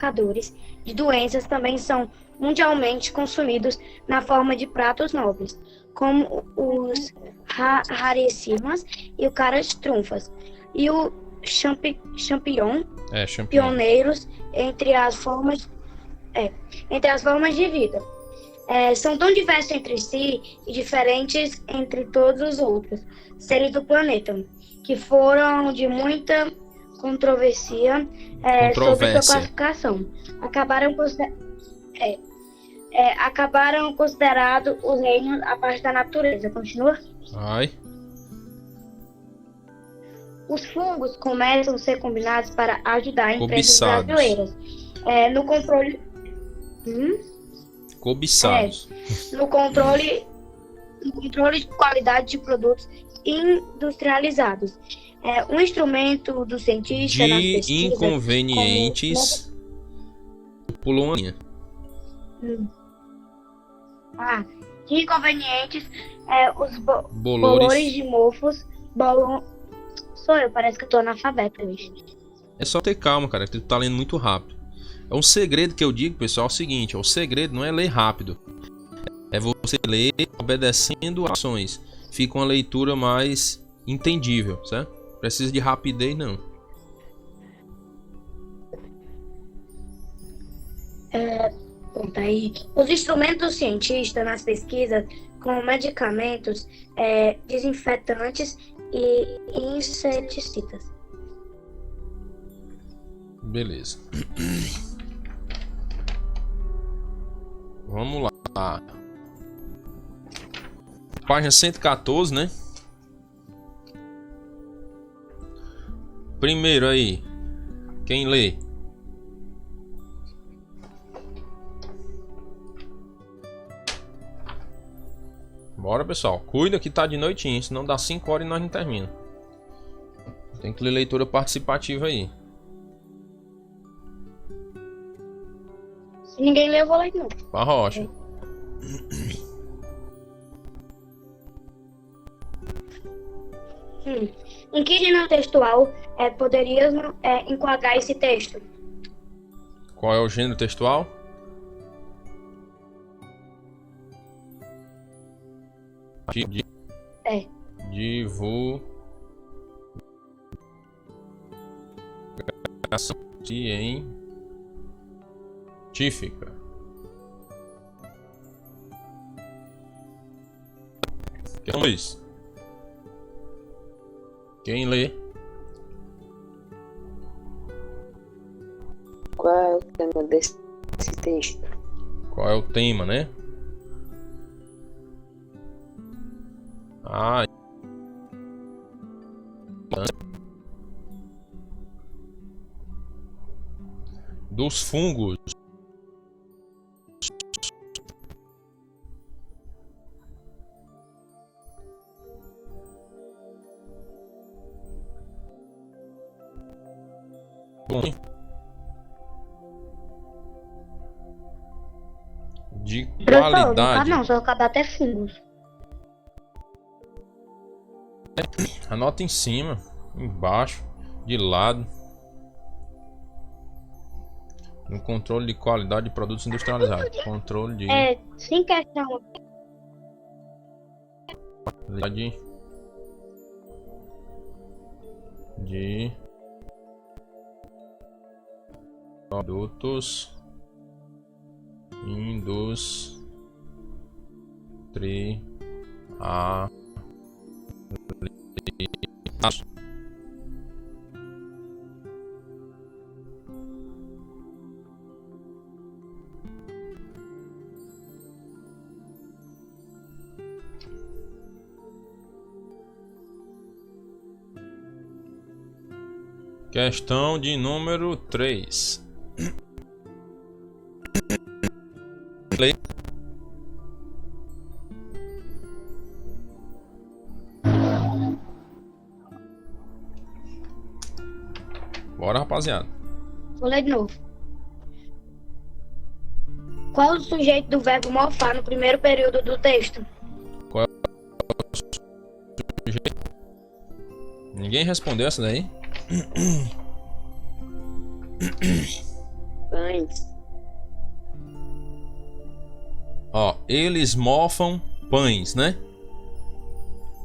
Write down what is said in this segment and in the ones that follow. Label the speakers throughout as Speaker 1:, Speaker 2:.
Speaker 1: marcadores de doenças também são mundialmente consumidos na forma de pratos nobres, como os raríssimos e o caras trunfas, e o champignon,
Speaker 2: champignon.
Speaker 1: pioneiros entre as formas de vida. São tão diversos entre si e diferentes entre todos os outros seres do planeta, que foram de muita controvérsia sobre sua classificação. Acabaram considerados os reinos a parte da natureza. Continua?
Speaker 2: Ai.
Speaker 1: Os fungos começam a ser combinados para ajudar empresas brasileiras no controle.
Speaker 2: Cobiçados.
Speaker 1: No controle de qualidade de produtos industrializados. Um instrumento do cientista nas pesquisas...
Speaker 2: De inconvenientes... Pulou uma linha.
Speaker 1: De inconvenientes, os
Speaker 2: bolores
Speaker 1: bolores de mofos... Sou eu, parece que eu tô analfabeto hoje.
Speaker 2: É só ter calma, cara, que tu tá lendo muito rápido. É um segredo que eu digo, pessoal, é o seguinte: o segredo não é ler rápido, é você ler obedecendo ações. Fica uma leitura mais entendível, certo? Precisa de rapidez, não.
Speaker 1: Aí, os instrumentos cientistas nas pesquisas com medicamentos, desinfetantes e inseticidas.
Speaker 2: Beleza. Vamos lá. Página 114, né? Primeiro aí. Quem lê? Bora, pessoal. Cuida que tá de noitinha, senão dá 5 horas e nós não termina. Tem que ler leitura participativa aí.
Speaker 1: Se ninguém lê, eu vou ler de novo.
Speaker 2: Pra rocha.
Speaker 1: Em que gênero textual poderíamos enquadrar esse texto?
Speaker 2: Qual é o gênero textual? Divulgação científica. Quem lê?
Speaker 3: Qual é o tema desse texto?
Speaker 2: Qual é o tema, né? Dos fungos. De qualidade.
Speaker 1: Não, só acabar até fungos.
Speaker 2: Anota em cima, embaixo, de lado. No controle de qualidade de produtos industrializados. Controle de...
Speaker 1: sem questão.
Speaker 2: De produtos industrializados. Questão de número 3. Bora, rapaziada.
Speaker 1: Vou ler de novo. Qual o sujeito do verbo mofar no primeiro período do texto?
Speaker 2: Qual é o sujeito? Ninguém respondeu essa daí?
Speaker 3: pães.
Speaker 2: Ó, eles mofam pães, né?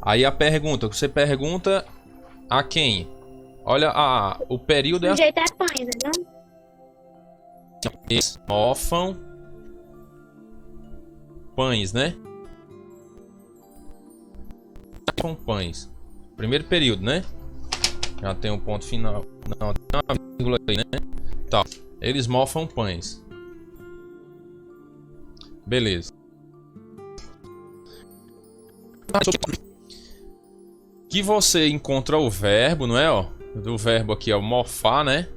Speaker 2: Aí a pergunta, você pergunta a quem? Olha, o período
Speaker 1: O
Speaker 2: é assim.
Speaker 1: jeito é pães, né?
Speaker 2: Eles mofam pães, né? Mofam pães. Primeiro período, né? Já tem um ponto final. Não, tem uma vírgula aí, né? Tá. Eles mofam pães. Beleza. Que você encontra o verbo, não é, ó? O verbo aqui é o mofar, né?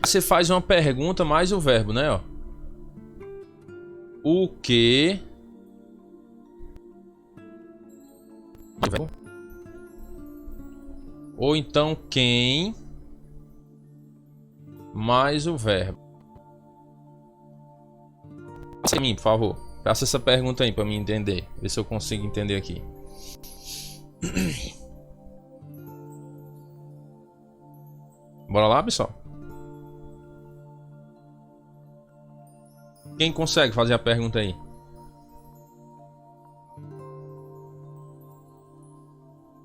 Speaker 2: Você faz uma pergunta mais o verbo, né, ó? O que ou então quem mais o verbo. Passa pra mim, por favor. Faça essa pergunta aí pra mim entender. Ver se eu consigo entender aqui. Bora lá, pessoal? Quem consegue fazer a pergunta aí?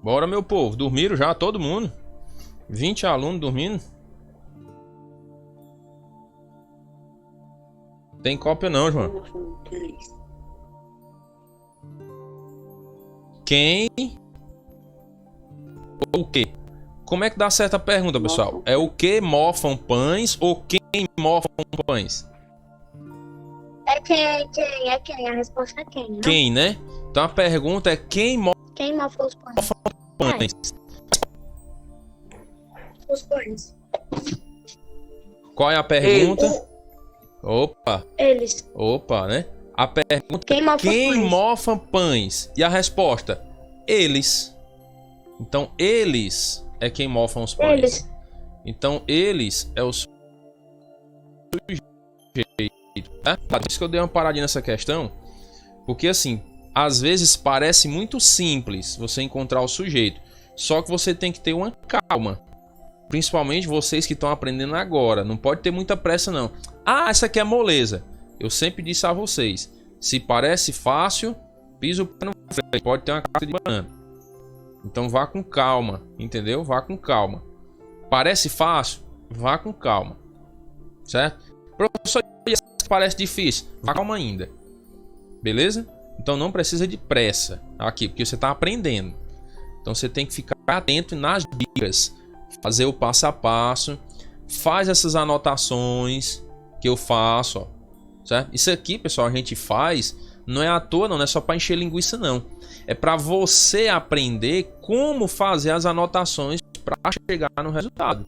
Speaker 2: Bora, meu povo. Dormiram já? Todo mundo? 20 alunos dormindo? Tem cópia não, João. Quem ou o que? Como é que dá certa pergunta, pessoal? É o que mofam pães ou quem mofam pães?
Speaker 1: É quem. A resposta é quem, né?
Speaker 2: Quem, né? Então a pergunta é quem
Speaker 1: Quem mofa os pães?
Speaker 2: mofa pães?
Speaker 1: Os pães.
Speaker 2: Qual é a pergunta? Opa,
Speaker 1: Eles.
Speaker 2: opa, né? A pergunta
Speaker 1: Quem mofa
Speaker 2: quem
Speaker 1: pães?
Speaker 2: mofa pães? E a resposta? Eles. Então eles é quem mofam os pães.
Speaker 1: Eles.
Speaker 2: Então eles é o sujeito, né? Por isso que eu dei uma paradinha nessa questão, porque assim, às vezes parece muito simples você encontrar o sujeito, só que você tem que ter uma calma. Principalmente vocês que estão aprendendo agora, não pode ter muita pressa não. Ah, essa aqui é moleza. Eu sempre disse a vocês, se parece fácil, pisa o pé no freio, pode ter uma casca de banana. Então vá com calma, entendeu? Vá com calma. Parece fácil? Vá com calma. Certo? Professor, parece difícil? Vá com calma ainda. Beleza? Então não precisa de pressa aqui, porque você está aprendendo. Então você tem que ficar atento nas dicas. Fazer o passo a passo. Faz essas anotações que eu faço, ó. Certo? Isso aqui, pessoal, a gente faz, não é à toa não é só para encher linguiça não. É para você aprender como fazer as anotações para chegar no resultado.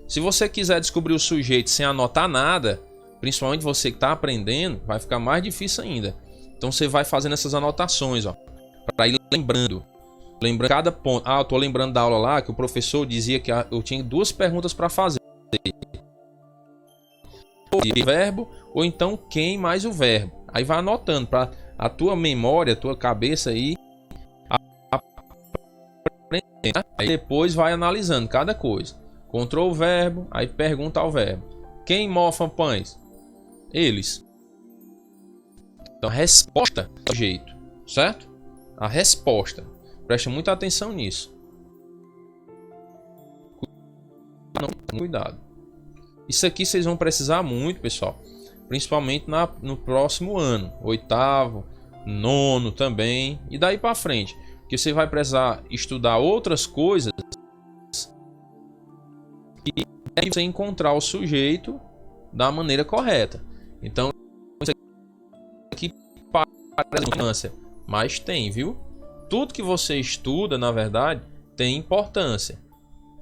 Speaker 2: Se você quiser descobrir o sujeito sem anotar nada, principalmente você que está aprendendo, vai ficar mais difícil ainda. Então você vai fazendo essas anotações, ó, para ir lembrando. Lembrando cada ponto. Ah, eu tô lembrando da aula lá que o professor dizia que eu tinha 2 perguntas para fazer. O verbo ou então quem mais o verbo. Aí vai anotando para a tua memória, a tua cabeça aí aprender, né? Aí depois vai analisando cada coisa. Encontrou o verbo, aí pergunta ao verbo. Quem mofa pães? Eles. Então a resposta é o jeito, certo? A resposta. Preste muita atenção nisso. Cuidado. Isso aqui vocês vão precisar muito, pessoal. Principalmente no próximo ano. 8º, 9º também. E daí para frente. Porque você vai precisar estudar outras coisas. E aí você encontrar o sujeito da maneira correta. Então, isso aqui parece importância. Mas tem, viu? Tudo que você estuda, na verdade, tem importância.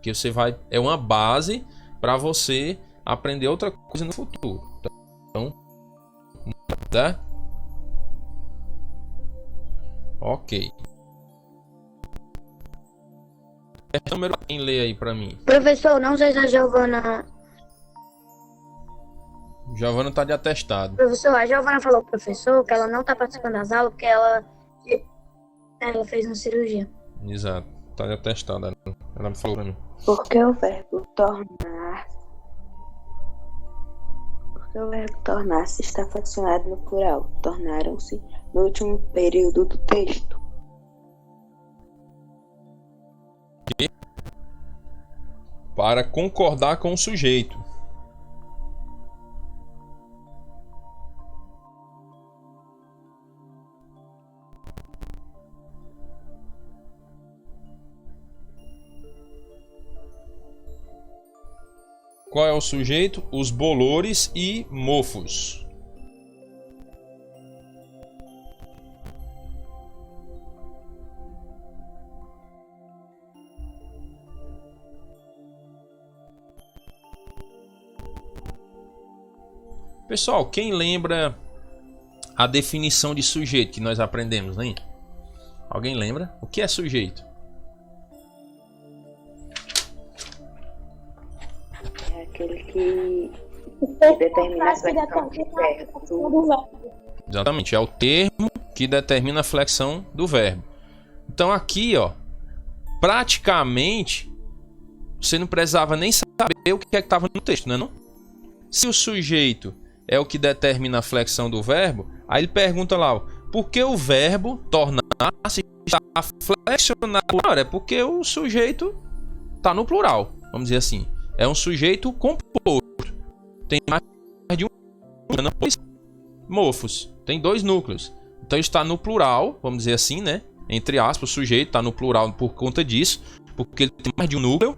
Speaker 2: Que você vai é uma base para você aprender outra coisa no futuro. Então, tá? Ok. Número quem lê aí para mim?
Speaker 1: Professor, não sei se a Giovana...
Speaker 2: Giovana tá de atestado.
Speaker 1: Professor, a Giovana falou pro professor que ela não tá participando das aulas porque ela fez uma cirurgia.
Speaker 2: Exato. Tá de atestado. Ela falou pra mim.
Speaker 3: Porque o verbo tornar. Porque o verbo tornar-se está flexionado no plural. Tornaram-se no último período do texto.
Speaker 2: Para concordar com o sujeito. Qual é o sujeito? Os bolores e mofos. Pessoal, quem lembra a definição de sujeito que nós aprendemos, né? Alguém lembra? O que é sujeito?
Speaker 3: É aquele que determina a flexão do verbo.
Speaker 2: Exatamente, é o termo que determina a flexão do verbo. Então aqui, ó, praticamente você não precisava nem saber o que é que estava no texto, né, não? Se o sujeito é o que determina a flexão do verbo, aí ele pergunta lá, ó, por que o verbo tornar-se está flexionado? É porque o sujeito está no plural, vamos dizer assim. É um sujeito composto. Tem mais de um núcleo, dois mofos. Tem dois núcleos. Então está no plural, vamos dizer assim, né? Entre aspas, o sujeito está no plural por conta disso, porque ele tem mais de um núcleo,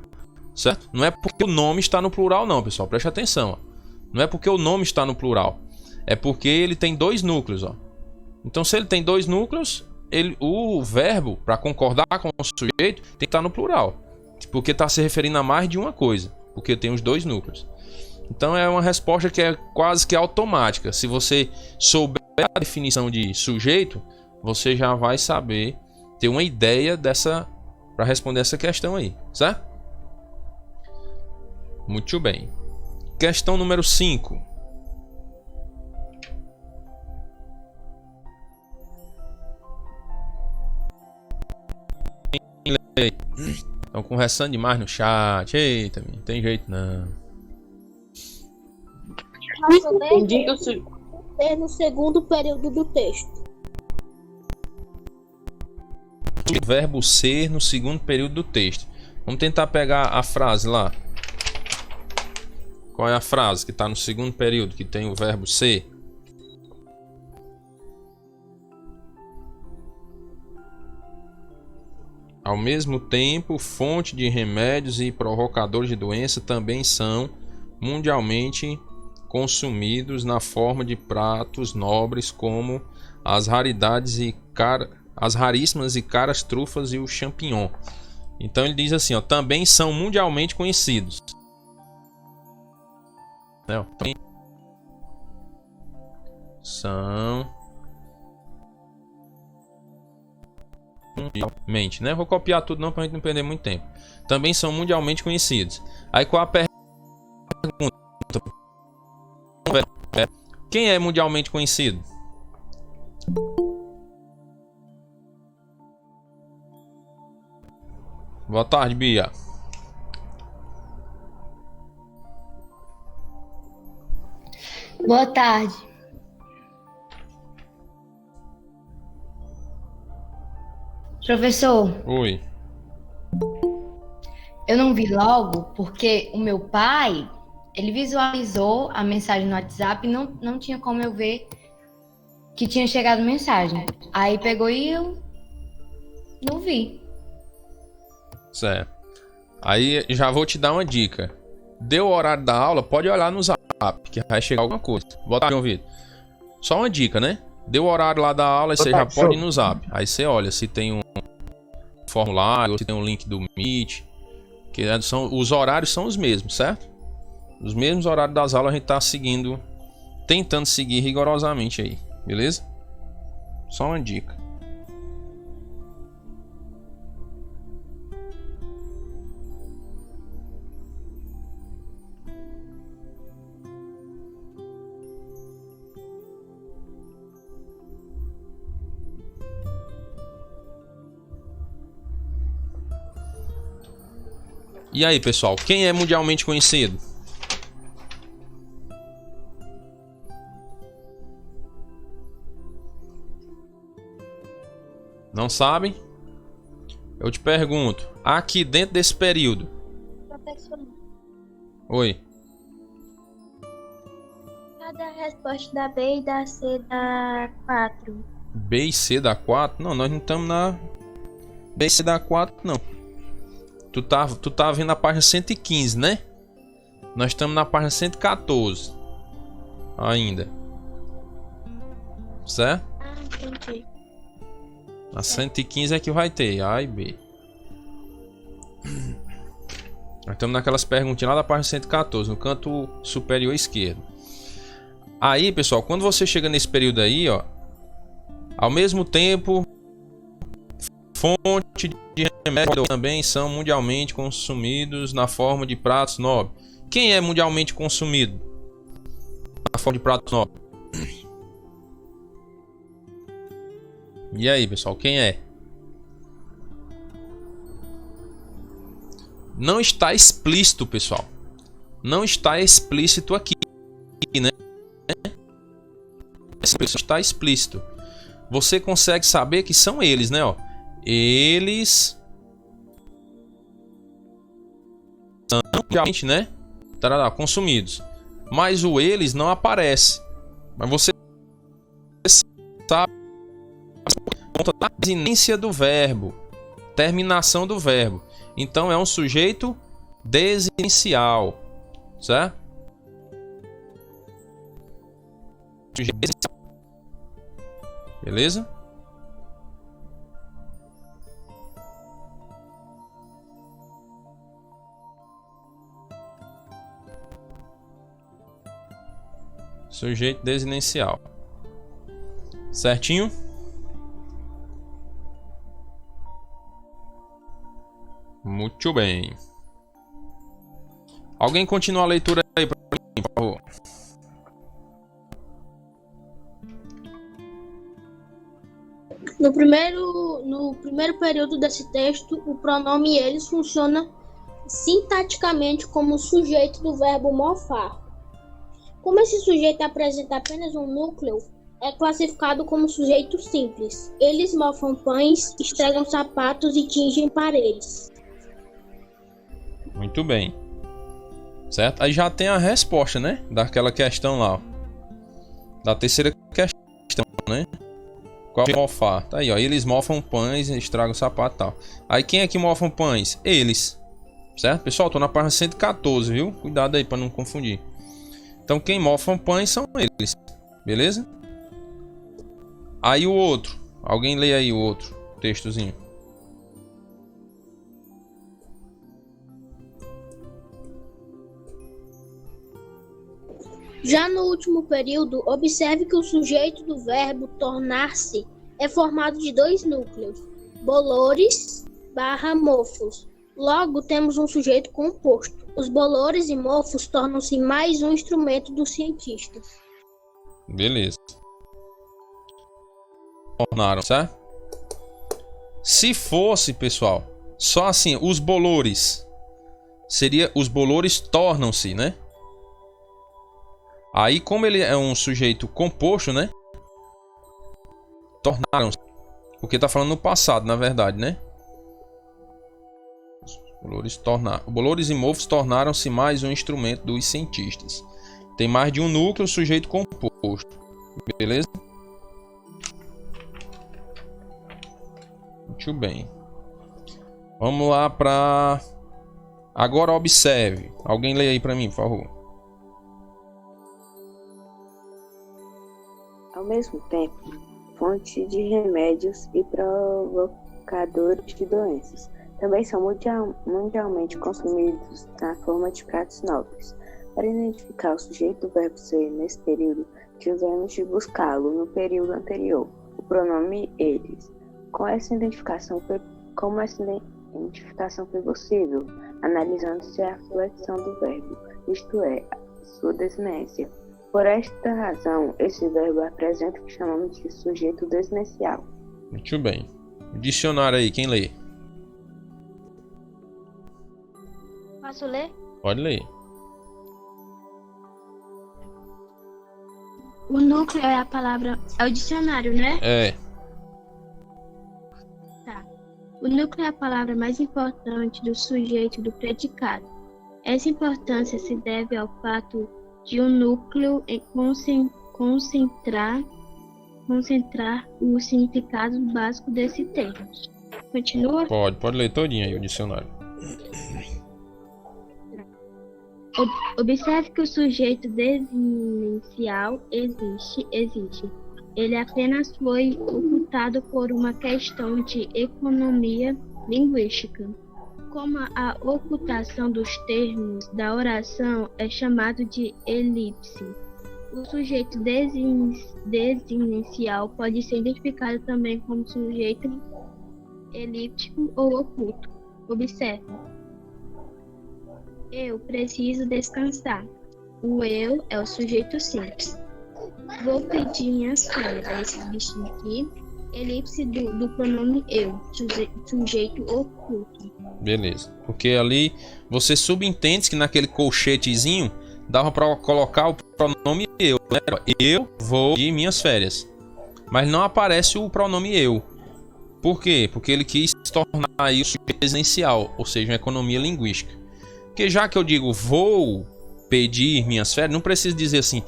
Speaker 2: certo? Não é porque o nome está no plural, não, pessoal. Preste atenção, ó. Não é porque o nome está no plural. É porque ele tem dois núcleos, ó. Então, se ele tem dois núcleos, o verbo, para concordar com o sujeito, tem que estar no plural. Porque está se referindo a mais de uma coisa. Porque tem os dois núcleos. Então, é uma resposta que é quase que automática. Se você souber a definição de sujeito, você já vai saber, ter uma ideia dessa, para responder essa questão aí, certo? Muito bem. Questão número 5. Estão conversando demais no chat. Eita, não tem jeito não.
Speaker 4: Indica no segundo período do texto.
Speaker 2: O verbo ser no segundo período do texto. Vamos tentar pegar a frase lá. Qual é a frase que está no segundo período, que tem o verbo ser? Ao mesmo tempo, fonte de remédios e provocadores de doença também são mundialmente consumidos na forma de pratos nobres como as as raríssimas e caras trufas e o champignon. Então ele diz assim, ó, também são mundialmente conhecidos. São mundialmente, né? Vou copiar tudo não para a gente não perder muito tempo. Também são mundialmente conhecidos. Aí qual a pergunta? Quem é mundialmente conhecido? Boa tarde, Bia.
Speaker 5: Boa tarde. Professor,
Speaker 2: Oi.
Speaker 5: eu não vi logo porque o meu pai, ele visualizou a mensagem no WhatsApp e não tinha como eu ver que tinha chegado mensagem. Aí pegou e eu não vi.
Speaker 2: Certo. Aí já vou te dar uma dica. Deu o horário da aula, pode olhar no zap, que vai chegar alguma coisa. Bota aqui, ouvido. Só uma dica, né? Deu o horário lá da aula e você já pode ir no zap. Aí você olha se tem um formulário, se tem um link do Meet. Que os horários são os mesmos, certo? Os mesmos horários das aulas a gente tá seguindo, tentando seguir rigorosamente aí, beleza? Só uma dica. E aí, pessoal, quem é mundialmente conhecido? Não sabem? Eu te pergunto, aqui dentro desse período.
Speaker 4: Professor,
Speaker 2: Oi.
Speaker 4: cadê a resposta da B e da C da 4?
Speaker 2: B e C da 4? Não, nós não estamos na B e C da 4, não. Tu tá vendo a página 115, né? Nós estamos na página 114 ainda. Certo?
Speaker 4: Ah, entendi.
Speaker 2: Na 115 é que vai ter A e B. Nós estamos naquelas perguntinhas lá da página 114, no canto superior esquerdo. Aí, pessoal, quando você chega nesse período aí, ó, ao mesmo tempo, fonte de remédio também são mundialmente consumidos na forma de pratos nobres. Quem é mundialmente consumido na forma de pratos nobres? E aí, pessoal, quem é? Não está explícito, pessoal. Não está explícito aqui, né? Está explícito. Você consegue saber que são eles, né? Ó, eles são mundialmente, né? Tarará, consumidos. Mas o eles não aparece. Mas você sabe conta da desinência do verbo, terminação do verbo. Então é um sujeito desinicial, certo? Sujeito desinicial. Beleza? Sujeito desinicial. Certinho? Muito bem. Alguém continua a leitura aí para mim, por favor.
Speaker 4: No primeiro período desse texto, o pronome eles funciona sintaticamente como sujeito do verbo mofar. Como esse sujeito apresenta apenas um núcleo, é classificado como sujeito simples. Eles mofam pães, estragam sapatos e tingem paredes.
Speaker 2: Muito bem. Certo? Aí já tem a resposta, né? Daquela questão lá, ó. Da terceira questão, né? Qual é mofar? Tá aí, ó. Eles mofam pães, estragam sapato e tal. Aí quem é que mofam pães? Eles. Certo? Pessoal, tô na página 114, viu? Cuidado aí para não confundir. Então quem mofam pães são eles. Beleza? Aí o outro. Alguém lê aí o outro textozinho.
Speaker 4: Já no último período, observe que o sujeito do verbo tornar-se é formado de dois núcleos, bolores / mofos. Logo, temos um sujeito composto. Os bolores e mofos tornam-se mais um instrumento dos cientistas.
Speaker 2: Beleza. Tornaram, certo? Se fosse, pessoal, só assim, os bolores. Seria os bolores tornam-se, né? Aí, como ele é um sujeito composto, né? Tornaram-se. Porque tá falando no passado, na verdade, né? Bolores e mofos tornaram-se mais um instrumento dos cientistas. Tem mais de um núcleo, sujeito composto. Beleza? Muito bem. Vamos lá para... Agora observe. Alguém lê aí para mim, por favor.
Speaker 3: Ao mesmo tempo, fonte de remédios e provocadores de doenças também são mundialmente consumidos na forma de pratos nobres. Para identificar o sujeito do verbo ser nesse período, tivemos de buscá-lo no período anterior, o pronome eles. Como essa identificação foi possível, analisando-se a flexão do verbo, isto é, sua desinência. Por esta razão, esse verbo apresenta o que chamamos de sujeito desinicial.
Speaker 2: Muito bem. O dicionário aí, quem lê?
Speaker 1: Posso ler?
Speaker 2: Pode ler.
Speaker 4: O núcleo é a palavra. É o dicionário, né?
Speaker 2: É.
Speaker 4: Tá. O núcleo é a palavra mais importante do sujeito do predicado. Essa importância se deve ao fato de um núcleo concentrar o significado básico desse termo. Continua?
Speaker 2: Pode ler todinho aí o dicionário.
Speaker 4: Observe que o sujeito desinencial existe. Ele apenas foi ocultado por uma questão de economia linguística. Como a ocultação dos termos da oração é chamado de elipse, o sujeito desinencial pode ser identificado também como sujeito elíptico ou oculto. Observe. Eu preciso descansar. O eu é o sujeito simples. Vou pedir minhas férias. Esse bichinho aqui. Elipse do pronome eu. Sujeito oculto.
Speaker 2: Beleza. Porque ali você subentende que naquele colchetezinho dava para colocar o pronome eu, né? Eu vou de minhas férias. Mas não aparece o pronome eu. Por quê? Porque ele quis tornar aí o sujeito essencial, ou seja, uma economia linguística. Porque já que eu digo vou pedir minhas férias, não precisa dizer assim,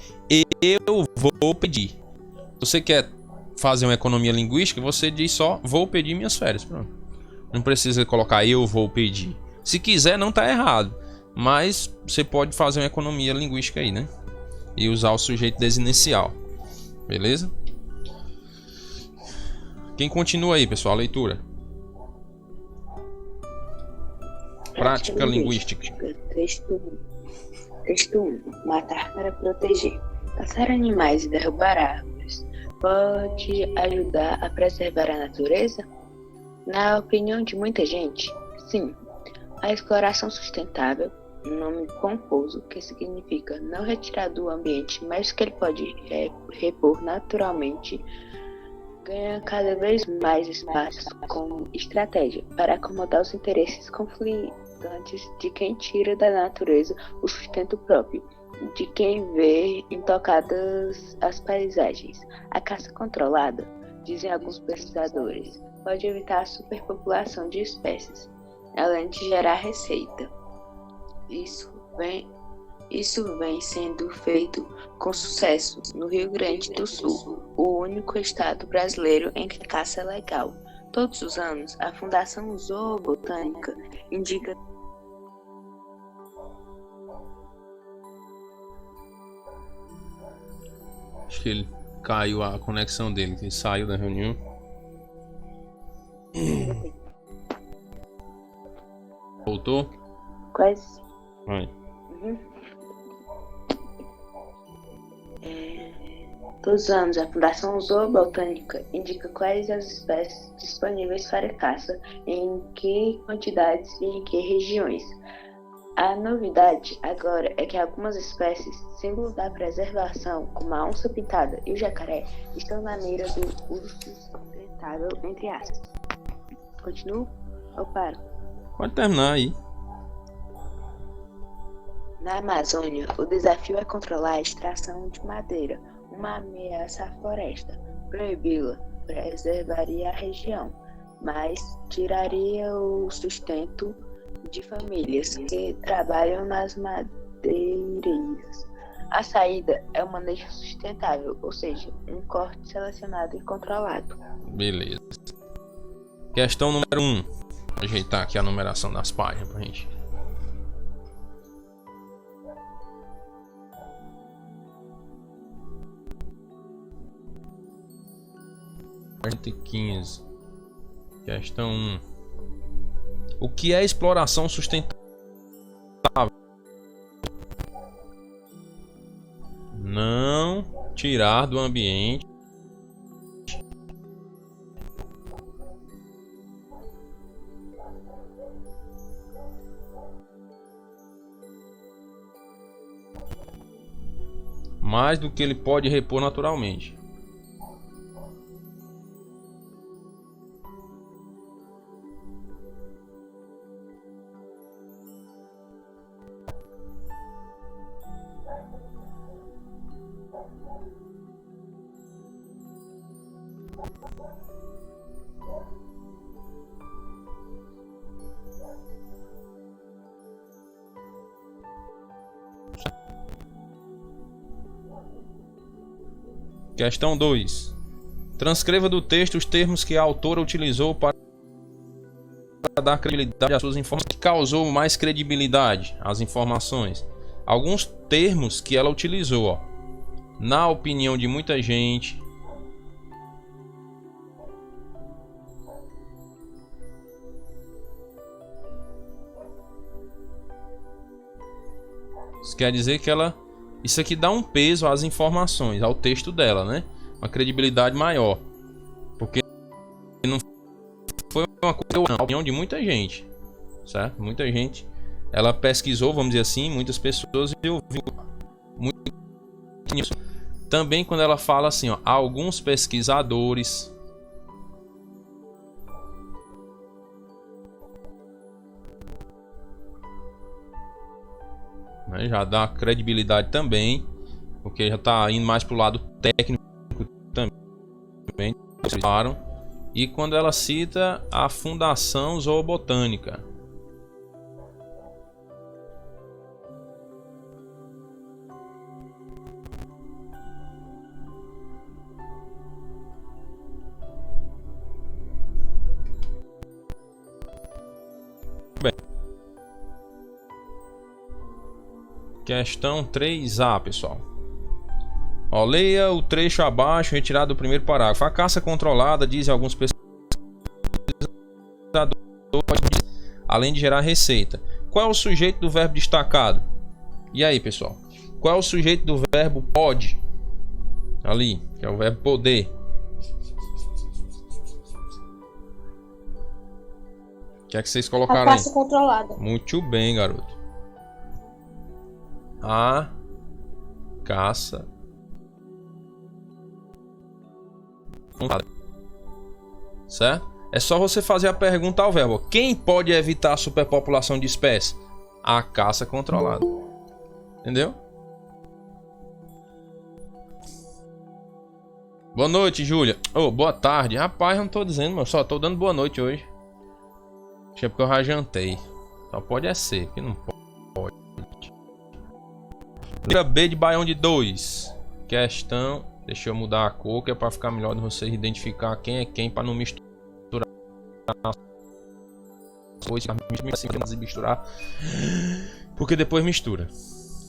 Speaker 2: eu vou pedir. Se você quer fazer uma economia linguística, você diz só vou pedir minhas férias. Pronto. Não precisa colocar eu vou pedir. Se quiser, não está errado. Mas você pode fazer uma economia linguística aí, né? E usar o sujeito desinicial. Beleza? Quem continua aí, pessoal? A leitura. Prática linguística.
Speaker 3: Texto 1. Matar para proteger. Caçar animais e derrubar árvores pode ajudar a preservar a natureza? Na opinião de muita gente, sim. A exploração sustentável, um nome pomposo que significa não retirar do ambiente mais que ele pode repor naturalmente, ganha cada vez mais espaço como estratégia para acomodar os interesses conflitantes de quem tira da natureza o sustento próprio, de quem vê intocadas as paisagens. A caça controlada, dizem alguns pesquisadores, pode evitar a superpopulação de espécies, além de gerar receita. Isso vem sendo feito com sucesso no Rio Grande do Sul, o único estado brasileiro em que a caça é legal. Todos os anos, a Fundação Zoobotânica indica
Speaker 2: Acho que ele caiu a conexão dele, que ele saiu da reunião. Voltou?
Speaker 3: quais
Speaker 2: Vai.
Speaker 3: Todos os anos, a Fundação Zoobotânica indica quais as espécies disponíveis para caça, em que quantidades e em que regiões. A novidade agora é que algumas espécies, símbolo da preservação, como a onça pintada e o jacaré, estão na mira do uso sustentável, entre aspas. Continuo ou paro?
Speaker 2: Pode terminar aí.
Speaker 3: Na Amazônia, o desafio é controlar a extração de madeira, uma ameaça à floresta. Proibi-la preservaria a região, mas tiraria o sustento de famílias que trabalham nas madeireiras. A saída é o manejo sustentável, ou seja, um corte selecionado e controlado.
Speaker 2: Beleza. Questão número 1. Vou ajeitar aqui a numeração das páginas pra gente. Página 15. Questão 1. O que é exploração sustentável? Não tirar do ambiente mais do que ele pode repor naturalmente. Questão 2. Transcreva do texto os termos que a autora utilizou para dar credibilidade às suas informações. O que causou mais credibilidade às informações? Alguns termos que ela utilizou, ó. Na opinião de muita gente. Isso quer dizer que ela... Isso aqui dá um peso às informações, ao texto dela, né? Uma credibilidade maior. Porque não foi uma coisa, na opinião de muita gente, certo? Muita gente, ela pesquisou, vamos dizer assim, muitas pessoas e ouviu muito nisso. Também quando ela fala assim, ó, alguns pesquisadores, né, já dá credibilidade também, porque já está indo mais para o lado técnico também. E quando ela cita a Fundação Zoobotânica. Bem. Questão 3A, pessoal. Ó, leia o trecho abaixo retirado do primeiro parágrafo. A caça controlada, dizem alguns pesquisadores, além de gerar receita. Qual é o sujeito do verbo destacado? E aí, pessoal? Qual é o sujeito do verbo pode? Ali, que é o verbo poder. O que é que vocês colocaram aí?
Speaker 4: A caça controlada.
Speaker 2: Muito bem, garoto. A caça controlada. Certo? É só você fazer a pergunta ao verbo. Quem pode evitar a superpopulação de espécies? A caça controlada. Entendeu? Boa noite, Júlia. Oh, boa tarde. Rapaz, eu não tô dizendo, mas só tô dando boa noite hoje. Acho que é porque eu já jantei. Só pode é ser, porque não pode. Letra B de Baião de 2. Questão. Deixa eu mudar a cor, que é para ficar melhor de vocês identificar quem é quem, para não misturar coisas, misturar, porque depois mistura.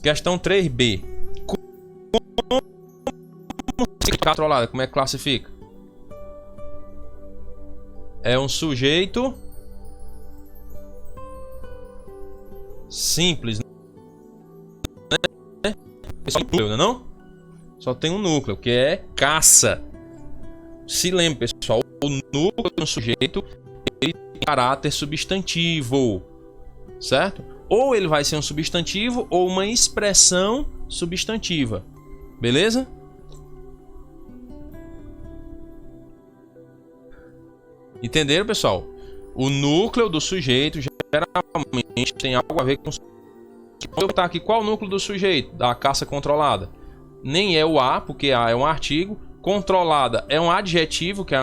Speaker 2: Questão 3B. Controlada, como é que classifica? É um sujeito simples, né? Só tem um núcleo, não? Só tem um núcleo, que é caça. Se lembre, pessoal, o núcleo de um sujeito ele tem caráter substantivo, certo? Ou ele vai ser um substantivo ou uma expressão substantiva, beleza? Entenderam, pessoal? O núcleo do sujeito geralmente tem algo a ver com... Vou botar aqui qual o núcleo do sujeito da caça controlada. Nem é o A, porque A é um artigo. Controlada é um adjetivo, que é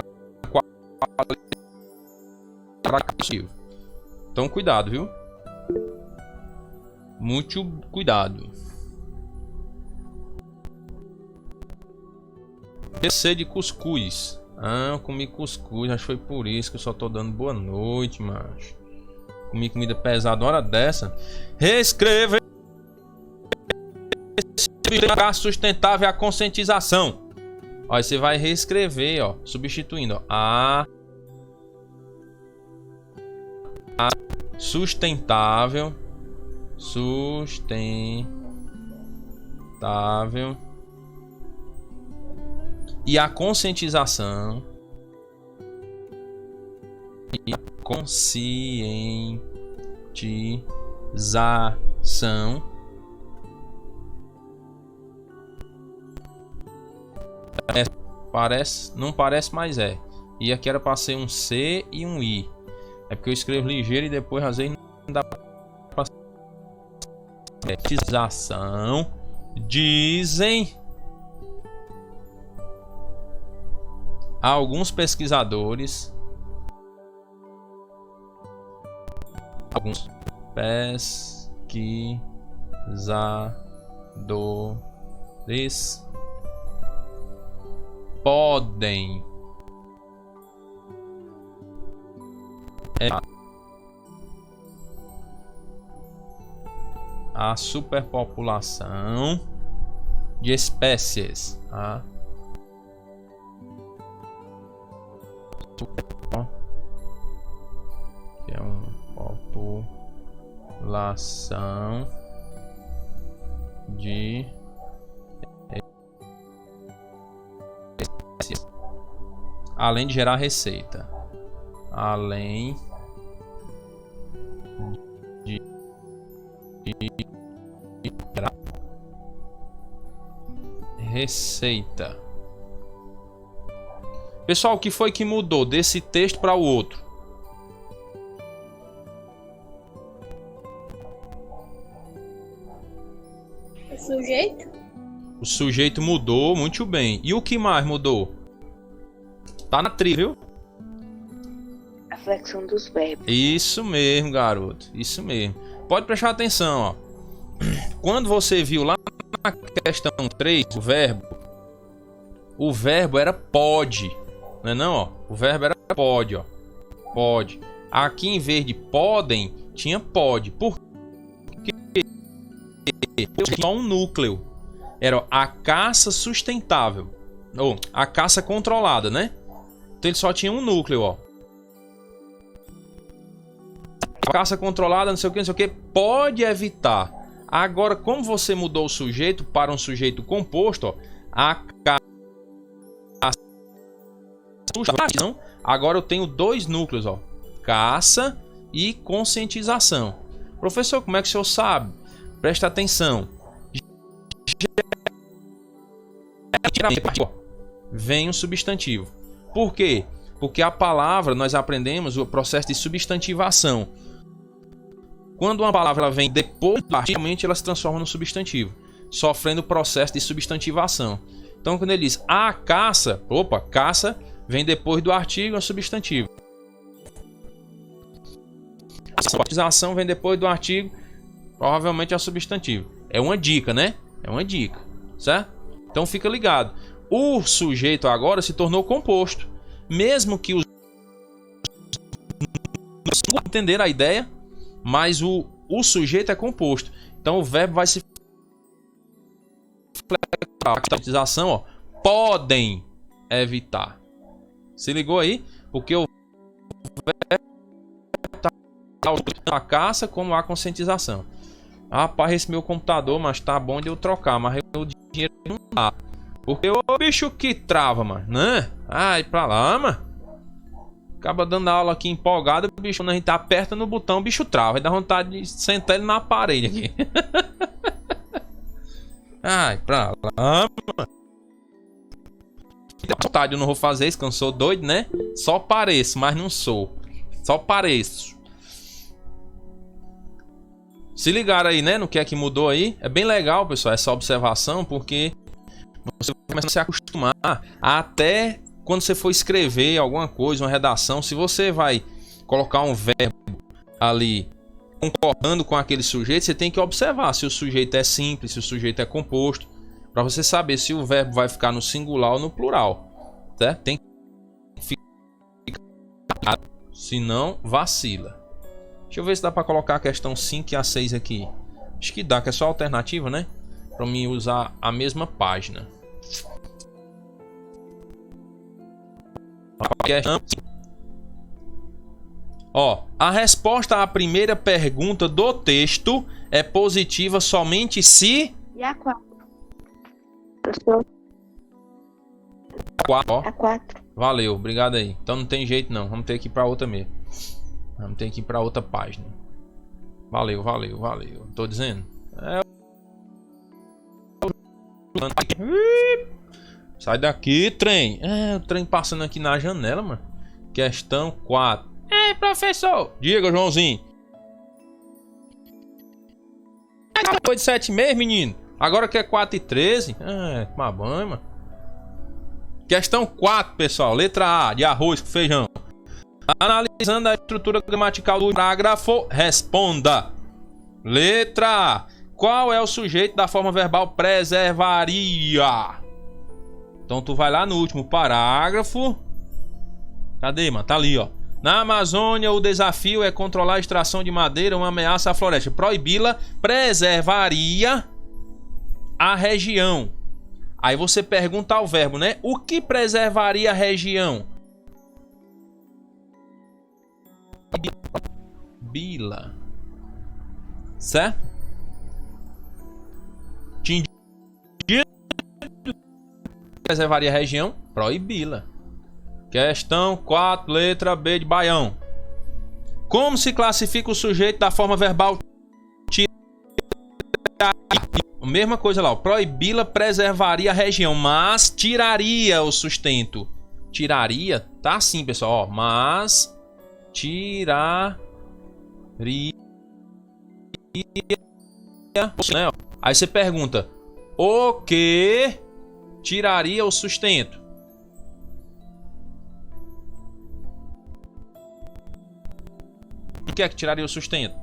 Speaker 2: qualificativo. Então cuidado, viu? Muito cuidado. PC de cuscuz. Ah, eu comi cuscuz, acho que foi por isso que eu só tô dando boa noite, macho. Comi comida pesada uma hora dessa. Reescreva. Sustentável a conscientização. Ó, você vai reescrever, ó, substituindo, ó, a sustentável e a conscientização e a conscientização parece, não parece, mas é. E aqui era para ser um C e um I. É porque eu escrevo ligeiro e depois às vezes não dá para conscientização Dizem alguns pesquisadores, podem a superpopulação de espécies, tá? Que é uma população de espécies, além de gerar receita, além de gerar receita. Pessoal, o que foi que mudou desse texto para o outro?
Speaker 4: O sujeito?
Speaker 2: O sujeito mudou, muito bem. E o que mais mudou? Tá na trilha, viu?
Speaker 3: A flexão dos verbos.
Speaker 2: Isso mesmo, garoto. Isso mesmo. Pode prestar atenção, ó. Quando você viu lá na questão 3, o verbo era pode. Não é não, ó? O verbo era pode, ó. Pode. Aqui em vez de podem, tinha pode. Por quê? Tinha só um núcleo. Era a caça sustentável. Ou a caça controlada, né? Então ele só tinha um núcleo, ó. A caça controlada, não sei o que, não sei o que, pode evitar. Agora, como você mudou o sujeito para um sujeito composto, ó, a caça. Agora eu tenho dois núcleos, ó, caça e conscientização. Professor, como é que o senhor sabe? Presta atenção. Vem um substantivo. Por quê? Porque a palavra, nós aprendemos o processo de substantivação. Quando uma palavra vem depois do artigo, realmente ela se transforma no substantivo, sofrendo o processo de substantivação. Então, quando ele diz a caça, opa, caça vem depois do artigo, é um substantivo. A substantivação vem depois do artigo, provavelmente é um substantivo. É uma dica, né? É uma dica, certo? Então fica ligado. O sujeito agora se tornou composto. Mesmo que os não entenderam a ideia, mas o sujeito é composto. Então o verbo vai se a utilização, ó, podem evitar. Se ligou aí? Porque o verbo tá a caça como a conscientização. Rapaz, esse meu computador, mas tá bom de eu trocar, mas o dinheiro não dá. Porque o bicho que trava, mano, né? Ai, pra lá, mano. Acaba dando aula aqui empolgado, o bicho, quando a gente aperta no botão, o bicho trava. Vai dar vontade de sentar ele na parede aqui. Ai, pra lá, mano. Dá vontade, eu não vou fazer isso, que eu não sou doido, né? Só pareço, mas não sou. Só pareço. Se ligaram aí, né? No que é que mudou aí. É bem legal, pessoal, essa observação, porque você começa a se acostumar até quando você for escrever alguma coisa, uma redação. Se você vai colocar um verbo ali concordando com aquele sujeito, você tem que observar se o sujeito é simples, se o sujeito é composto, para você saber se o verbo vai ficar no singular ou no plural, certo? Tem que ficar, senão vacila. Deixa eu ver se dá para colocar a questão 5 e a 6 aqui. Acho que dá, que é só alternativa, né? Para mim usar a mesma página. Ó, a resposta à primeira pergunta do texto é positiva somente se...
Speaker 3: E a 4? Professor? A 4.
Speaker 2: Valeu, obrigado aí. Então não tem jeito não, vamos ter que ir para outra mesmo. Vamos ter que ir para outra página. Valeu, valeu, valeu. Tô dizendo. Sai daqui, trem. O trem passando aqui na janela, mano. Questão 4. Ei, professor. Diga, Joãozinho. Foi de 7 meses, menino. Agora que é 4 e 13, tomar banho, mano. Questão 4, pessoal. Letra A, de arroz com feijão. Analisando a estrutura gramatical do parágrafo, responda. Letra A. Qual é o sujeito da forma verbal preservaria? Então tu vai lá no último parágrafo. Cadê, mano? Tá ali, ó. Na Amazônia, o desafio é controlar a extração de madeira, uma ameaça à floresta. Proibi-la preservaria a região. Aí você pergunta ao verbo, né? O que preservaria a região? Bila. Certo? Preservaria a região? Proibi-la. Questão 4, letra B de Baião. Como se classifica o sujeito da forma verbal mesma coisa lá, proibi-la preservaria a região, mas tiraria o sustento. Tiraria, tá assim, pessoal, ó, mas tiraria, né? Aí você pergunta, o que tiraria o sustento? O que é que tiraria o sustento?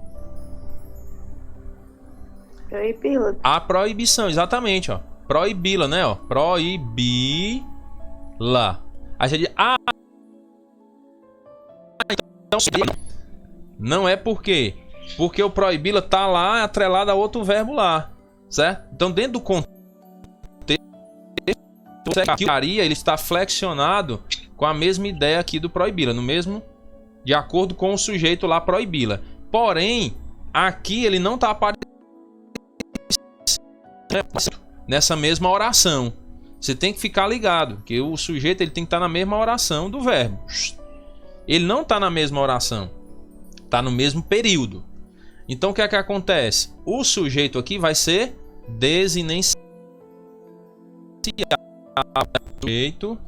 Speaker 3: Proibi-la.
Speaker 2: A proibição, exatamente, ó. Proibi-la, né, ó. Proibi-la. Aí você diz, então não é por quê? Porque o proibi-la tá lá atrelado a outro verbo lá, certo? Então dentro do contexto, ele está flexionado com a mesma ideia aqui do proibi-la, no mesmo, de acordo com o sujeito lá proibi-la. Porém, aqui ele não está aparecendo nessa mesma oração. Você tem que ficar ligado que o sujeito ele tem que estar na mesma oração do verbo. Ele não está na mesma oração, está no mesmo período. Então o que é que acontece? O sujeito aqui vai ser desinenciado. Sujeito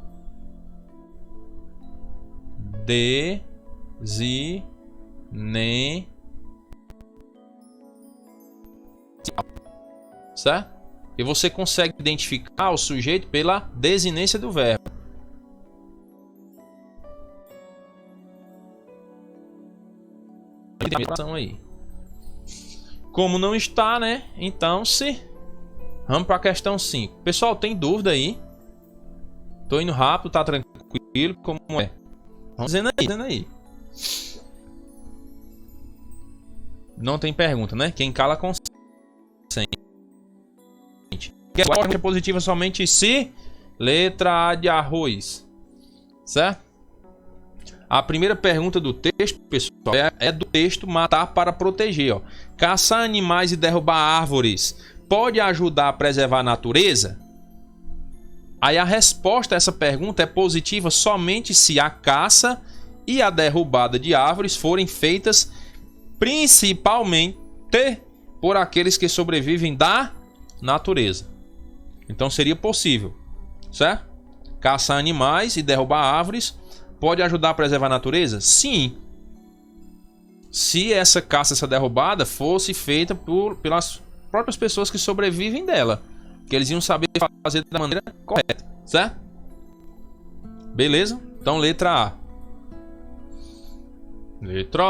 Speaker 2: certo? E você consegue identificar o sujeito pela desinência do verbo. Aí. Como não está, né? Então vamos para a questão 5. Pessoal, tem dúvida aí? Tô indo rápido, tá tranquilo? Como é? Vamos dizendo aí. Não tem pergunta, né? Quem cala consente. Que a ordem é positiva somente se letra A de arroz, certo? A primeira pergunta do texto, pessoal, é do texto matar para proteger, ó. Caçar animais e derrubar árvores pode ajudar a preservar a natureza? Aí a resposta a essa pergunta é positiva somente se a caça e a derrubada de árvores forem feitas principalmente por aqueles que sobrevivem da natureza. Então seria possível, certo? Caçar animais e derrubar árvores pode ajudar a preservar a natureza? Sim. Se essa caça, essa derrubada fosse feita pelas próprias pessoas que sobrevivem dela, que eles iam saber fazer da maneira correta, certo? Beleza? Então letra A. Letra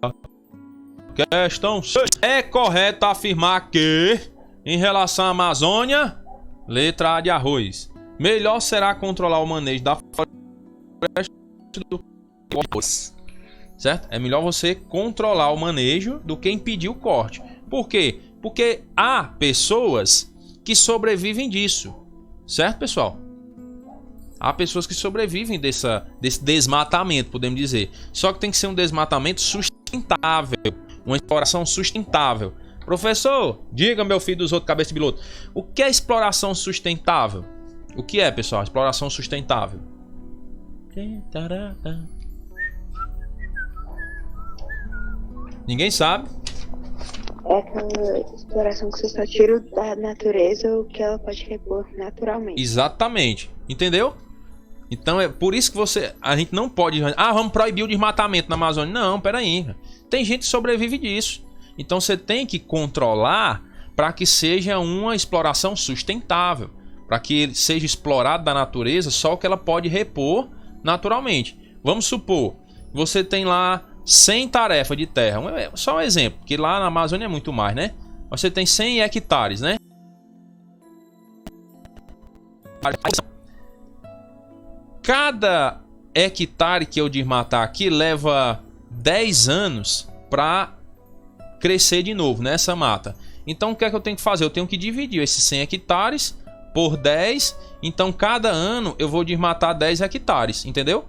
Speaker 2: A. Questão 6. É correto afirmar que, em relação à Amazônia, letra A de arroz, melhor será controlar o manejo da floresta do que, certo? É melhor você controlar o manejo do que impedir o corte. Por quê? Porque há pessoas que sobrevivem disso, certo, pessoal? Há pessoas que sobrevivem desse desmatamento, podemos dizer. Só que tem que ser um desmatamento sustentável, uma exploração sustentável. Professor, diga, meu filho dos outros cabeça de piloto, o que é exploração sustentável? O que é, pessoal, exploração sustentável? Ninguém sabe?
Speaker 3: É aquela exploração que você só tira da natureza o que ela pode repor naturalmente.
Speaker 2: Exatamente. Entendeu? Então é por isso que a gente não pode... vamos proibir o desmatamento na Amazônia. Não, peraí. Tem gente que sobrevive disso. Então você tem que controlar para que seja uma exploração sustentável, para que ele seja explorado da natureza só o que ela pode repor naturalmente. Vamos supor, você tem lá 100 tarefas de terra, só um exemplo, porque lá na Amazônia é muito mais, né? Você tem 100 hectares, né? Cada hectare que eu desmatar aqui leva 10 anos para crescer de novo nessa mata. Então o que é que eu tenho que fazer? Eu tenho que dividir esses 100 hectares por 10. Então cada ano eu vou desmatar 10 hectares, entendeu?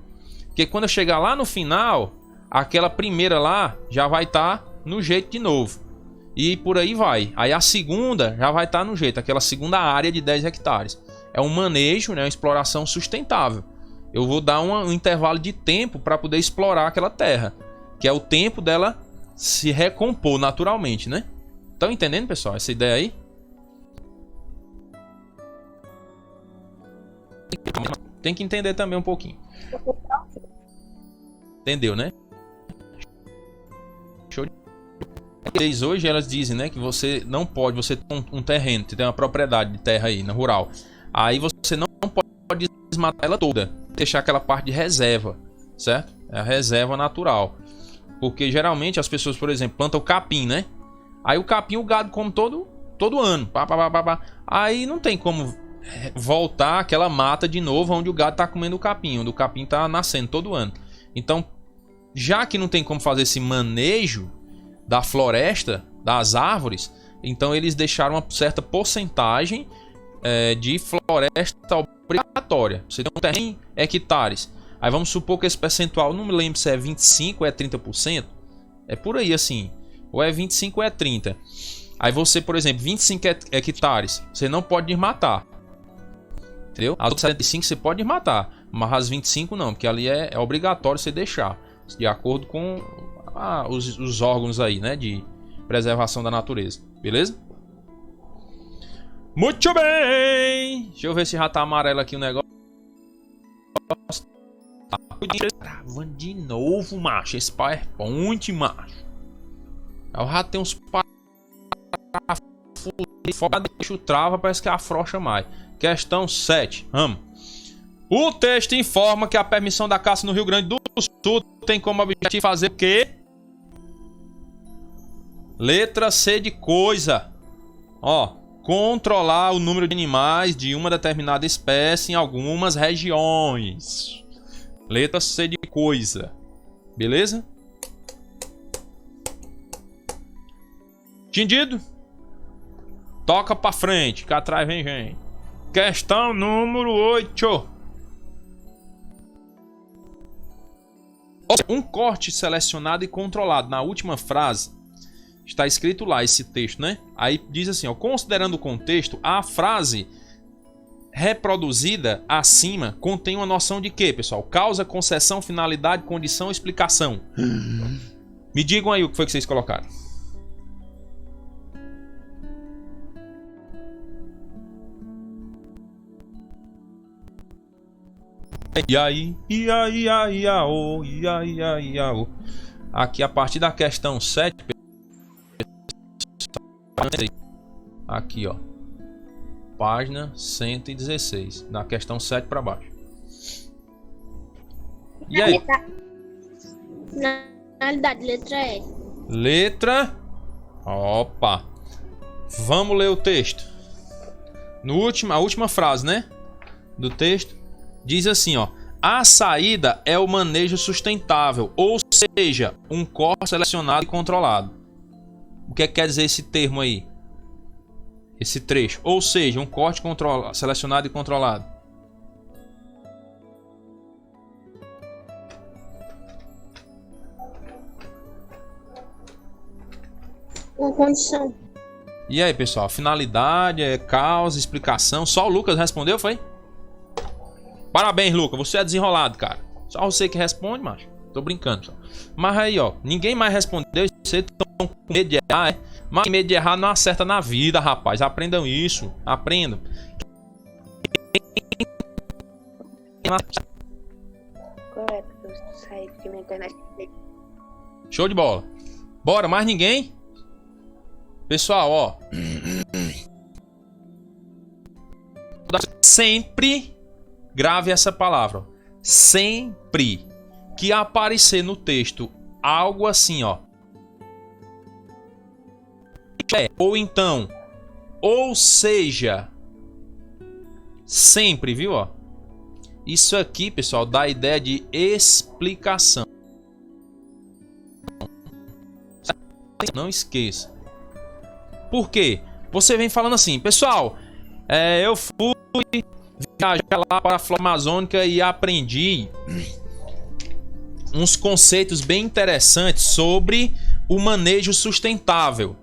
Speaker 2: Porque quando eu chegar lá no final, aquela primeira lá já vai estar no jeito de novo. E por aí vai. Aí a segunda já vai estar no jeito, aquela segunda área de 10 hectares. É um manejo, né, uma exploração sustentável. Eu vou dar um intervalo de tempo para poder explorar aquela terra, que é o tempo dela se recompor naturalmente, né? Estão entendendo, pessoal, essa ideia aí? Tem que entender também um pouquinho. Entendeu, né? Show de... Hoje elas dizem, né, que você não pode, você tem um terreno, você tem uma propriedade de terra aí, na rural. Aí você não pode desmatar ela toda, deixar aquela parte de reserva, certo? É a reserva natural. Porque geralmente as pessoas, por exemplo, plantam o capim, né? Aí o capim o gado come todo ano. Aí não tem como voltar aquela mata de novo onde o gado está comendo o capim, onde o capim está nascendo todo ano. Então, já que não tem como fazer esse manejo da floresta, das árvores, então eles deixaram uma certa porcentagem de floresta obrigatória. Você tem um terreno em hectares. Aí vamos supor que esse percentual, não me lembro se é 25 ou é 30%. É por aí assim. Ou é 25 ou é 30. Aí você, por exemplo, 25 hectares, você não pode desmatar. Entendeu? As outras 75 você pode desmatar. Mas as 25 não, porque ali é obrigatório você deixar. De acordo com os órgãos aí, né? De preservação da natureza. Beleza? Muito bem! Deixa eu ver se já tá amarelo aqui o negócio. Gravando de novo, macho. Esse PowerPoint, macho. Eu já tenho uns parafusos. Deixa o trava, parece que afrouxa mais. Questão 7. Vamos. O texto informa que a permissão da caça no Rio Grande do Sul tem como objetivo fazer o quê? Letra C de coisa. Ó. Controlar o número de animais de uma determinada espécie em algumas regiões. Letra C de coisa. Beleza? Entendido? Toca pra frente, que atrás vem gente. Questão número 8. Um corte selecionado e controlado. Na última frase está escrito lá esse texto, né? Aí diz assim, ó, considerando o contexto, a frase reproduzida acima contém uma noção de quê, pessoal? Causa, concessão, finalidade, condição, explicação. Me digam aí o que foi que vocês colocaram. E aí, aqui a partir da questão 7, aqui ó, página 116, na questão 7 para baixo. E aí?
Speaker 4: Na realidade, letra E.
Speaker 2: Letra. Opa. Vamos ler o texto. A última frase, né? Do texto diz assim, ó: a saída é o manejo sustentável, ou seja, um corte selecionado e controlado. O que é que quer dizer esse termo aí? Esse trecho, ou seja, um corte selecionado e controlado.
Speaker 4: Uma condição.
Speaker 2: E aí, pessoal? Finalidade, causa, explicação. Só o Lucas respondeu, foi? Parabéns, Lucas. Você é desenrolado, cara. Só você que responde, macho. Tô brincando, só. Mas aí, ó, ninguém mais respondeu. Vocês estão com medo de errar, é? Mas medo de errar não acerta na vida, rapaz. Aprendam isso. Aprendam.
Speaker 3: Correto, eu saí de minha internet.
Speaker 2: Show de bola. Bora, mais ninguém? Pessoal, ó. Sempre grave essa palavra. Sempre que aparecer no texto algo assim, ó. Ou então, ou seja, sempre, viu, ó? Isso aqui, pessoal, dá a ideia de explicação. Não esqueça. Por quê? Você vem falando assim, pessoal, eu fui viajar lá para a Floresta Amazônica e aprendi uns conceitos bem interessantes sobre o manejo sustentável.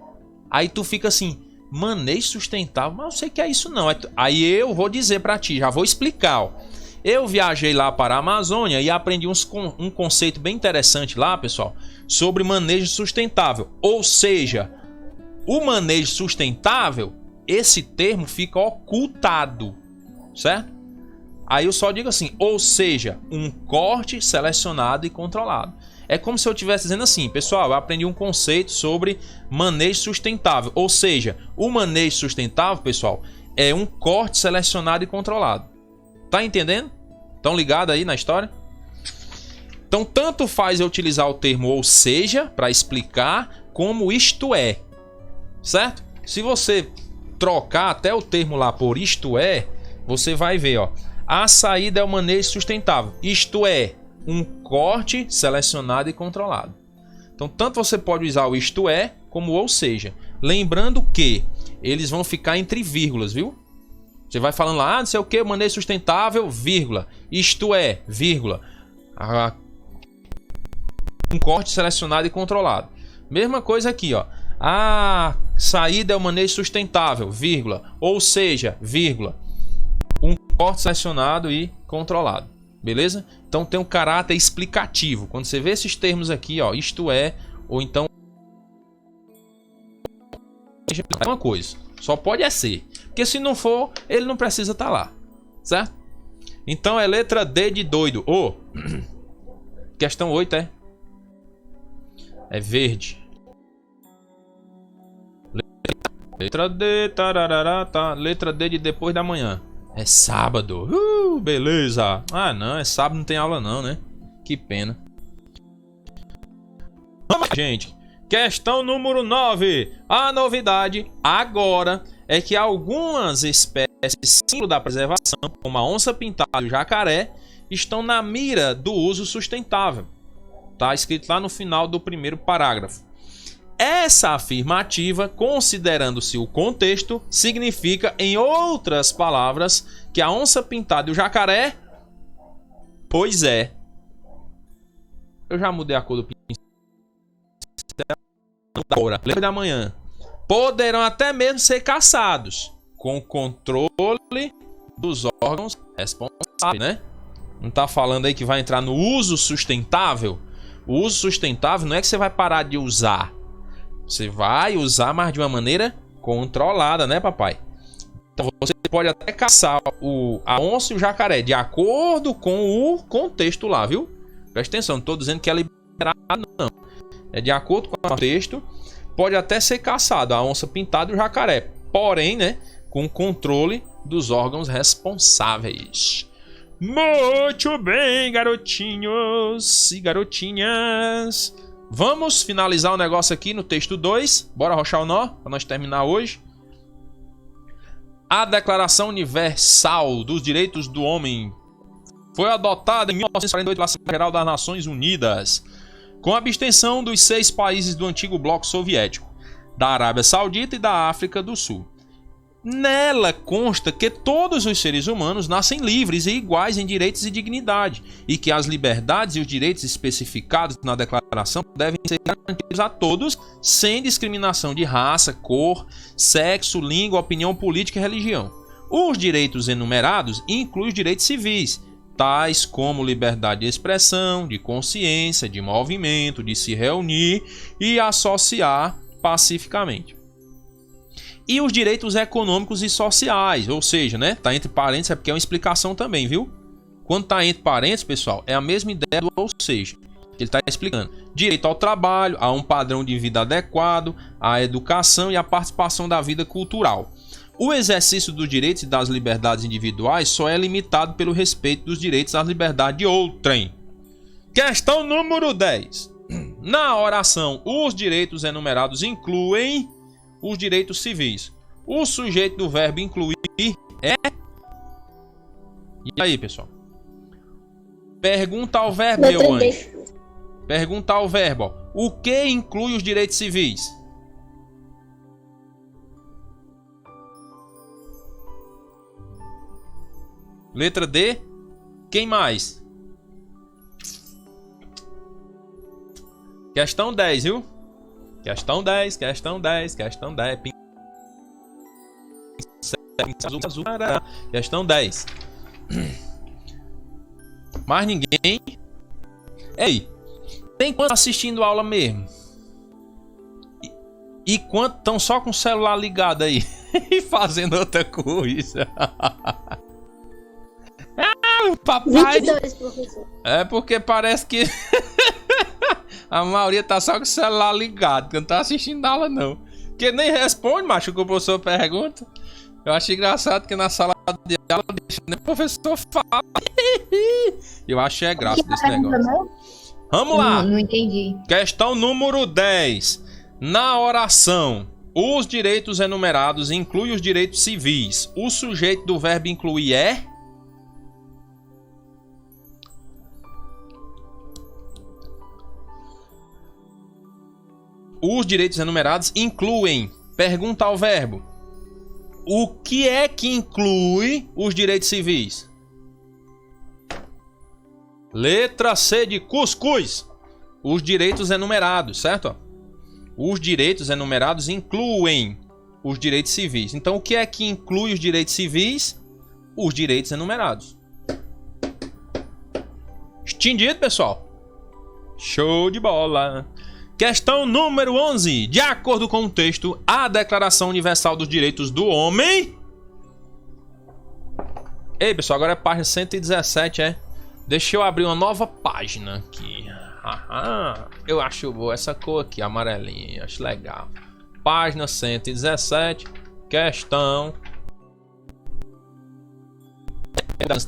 Speaker 2: Aí tu fica assim, manejo sustentável? Mas eu sei que é isso não. Aí eu vou dizer para ti, já vou explicar, ó. Eu viajei lá para a Amazônia e aprendi um conceito bem interessante lá, pessoal, sobre manejo sustentável. Ou seja, o manejo sustentável, esse termo fica ocultado, certo? Aí eu só digo assim, ou seja, um corte selecionado e controlado. É como se eu estivesse dizendo assim, pessoal, eu aprendi um conceito sobre manejo sustentável. Ou seja, o manejo sustentável, pessoal, é um corte selecionado e controlado. Tá entendendo? Estão ligados aí na história? Então, tanto faz eu utilizar o termo ou seja para explicar, como isto é. Certo? Se você trocar até o termo lá por isto é, você vai ver, ó. A saída é o manejo sustentável. Isto é, um corte selecionado e controlado. Então, tanto você pode usar o isto é, como ou seja. Lembrando que eles vão ficar entre vírgulas, viu? Você vai falando lá, não sei o que, manejo sustentável, vírgula. Isto é, vírgula. Um corte selecionado e controlado. Mesma coisa aqui, ó. A saída é o manejo sustentável, vírgula. Ou seja, vírgula. Um corte selecionado e controlado. Beleza? Então tem um caráter explicativo. Quando você vê esses termos aqui, ó, isto é, ou então é uma coisa. Só pode é ser. Porque se não for, ele não precisa estar lá. Certo? Então é letra D de doido. Questão 8 é? É verde. Letra D, tararara, tá. Letra D de depois da manhã. É sábado. Beleza. Ah, não, é sábado, não tem aula não, né? Que pena. Vamos, gente. Questão número 9. A novidade agora é que algumas espécies símbolo da preservação, como a onça-pintada e o jacaré, estão na mira do uso sustentável. Tá escrito lá no final do primeiro parágrafo. Essa afirmativa, considerando-se o contexto, significa, em outras palavras, que a onça-pintada e o jacaré, pois é. Eu já mudei a cor do pincel. Agora, lembra da manhã. Poderão até mesmo ser caçados, com controle dos órgãos responsáveis, né? Não tá falando aí que vai entrar no uso sustentável? O uso sustentável não é que você vai parar de usar. Você vai usar, mas de uma maneira controlada, né, papai? Então você pode até caçar a onça e o jacaré de acordo com o contexto lá, viu? Presta atenção, não estou dizendo que é liberado, não. É de acordo com o contexto. Pode até ser caçado a onça pintada e o jacaré. Porém, né, com controle dos órgãos responsáveis. Muito bem, garotinhos e garotinhas. Vamos finalizar o negócio aqui no texto 2. Bora arrochar o nó para nós terminar hoje. A Declaração Universal dos Direitos do Homem foi adotada em 1948 pela Assembleia Geral das Nações Unidas, com a abstenção dos 6 países do antigo bloco soviético, da Arábia Saudita e da África do Sul. Nela consta que todos os seres humanos nascem livres e iguais em direitos e dignidade, e que as liberdades e os direitos especificados na declaração devem ser garantidos a todos, sem discriminação de raça, cor, sexo, língua, opinião política e religião. Os direitos enumerados incluem os direitos civis, tais como liberdade de expressão, de consciência, de movimento, de se reunir e associar pacificamente. E os direitos econômicos e sociais, ou seja, né, tá entre parênteses, é porque é uma explicação também, viu? Quando tá entre parênteses, pessoal, é a mesma ideia do ou seja. Ele está explicando. Direito ao trabalho, a um padrão de vida adequado, à educação e à participação da vida cultural. O exercício dos direitos e das liberdades individuais só é limitado pelo respeito dos direitos às liberdades de outrem. Questão número 10. Na oração, os direitos enumerados incluem os direitos civis. O sujeito do verbo incluir é... E aí, pessoal? Pergunta ao verbo, meu anjo. Pergunta ao verbo. Ó. O que inclui os direitos civis? Letra D. Quem mais? Questão 10, viu? Questão 10, questão 10, questão 10. Questão 10. Mais ninguém? Ei, tem quantos assistindo aula mesmo? E quantos estão só com o celular ligado aí e fazendo outra coisa? Papai.
Speaker 4: 22, professor.
Speaker 2: É porque parece que a maioria tá só com o celular ligado, que não tá assistindo aula não. Que nem responde, macho, o que o professor pergunta. Eu acho engraçado que na sala de aula deixa nem o professor fala. Eu acho graça desse negócio. Vamos lá.
Speaker 5: Não entendi.
Speaker 2: Questão número 10. Na oração, os direitos enumerados incluem os direitos civis. O sujeito do verbo incluir é... Os direitos enumerados incluem. Pergunta ao verbo. O que é que inclui os direitos civis? Letra C de cuscuz. Os direitos enumerados, certo? Os direitos enumerados incluem os direitos civis. Então, o que é que inclui os direitos civis? Os direitos enumerados. Entendido, pessoal? Show de bola! Questão número 11. De acordo com o texto, a Declaração Universal dos Direitos do Homem... Ei, pessoal, agora é página 117, é? Deixa eu abrir uma nova página aqui. Eu acho boa essa cor aqui, amarelinha. Acho legal. Página 117. Questão...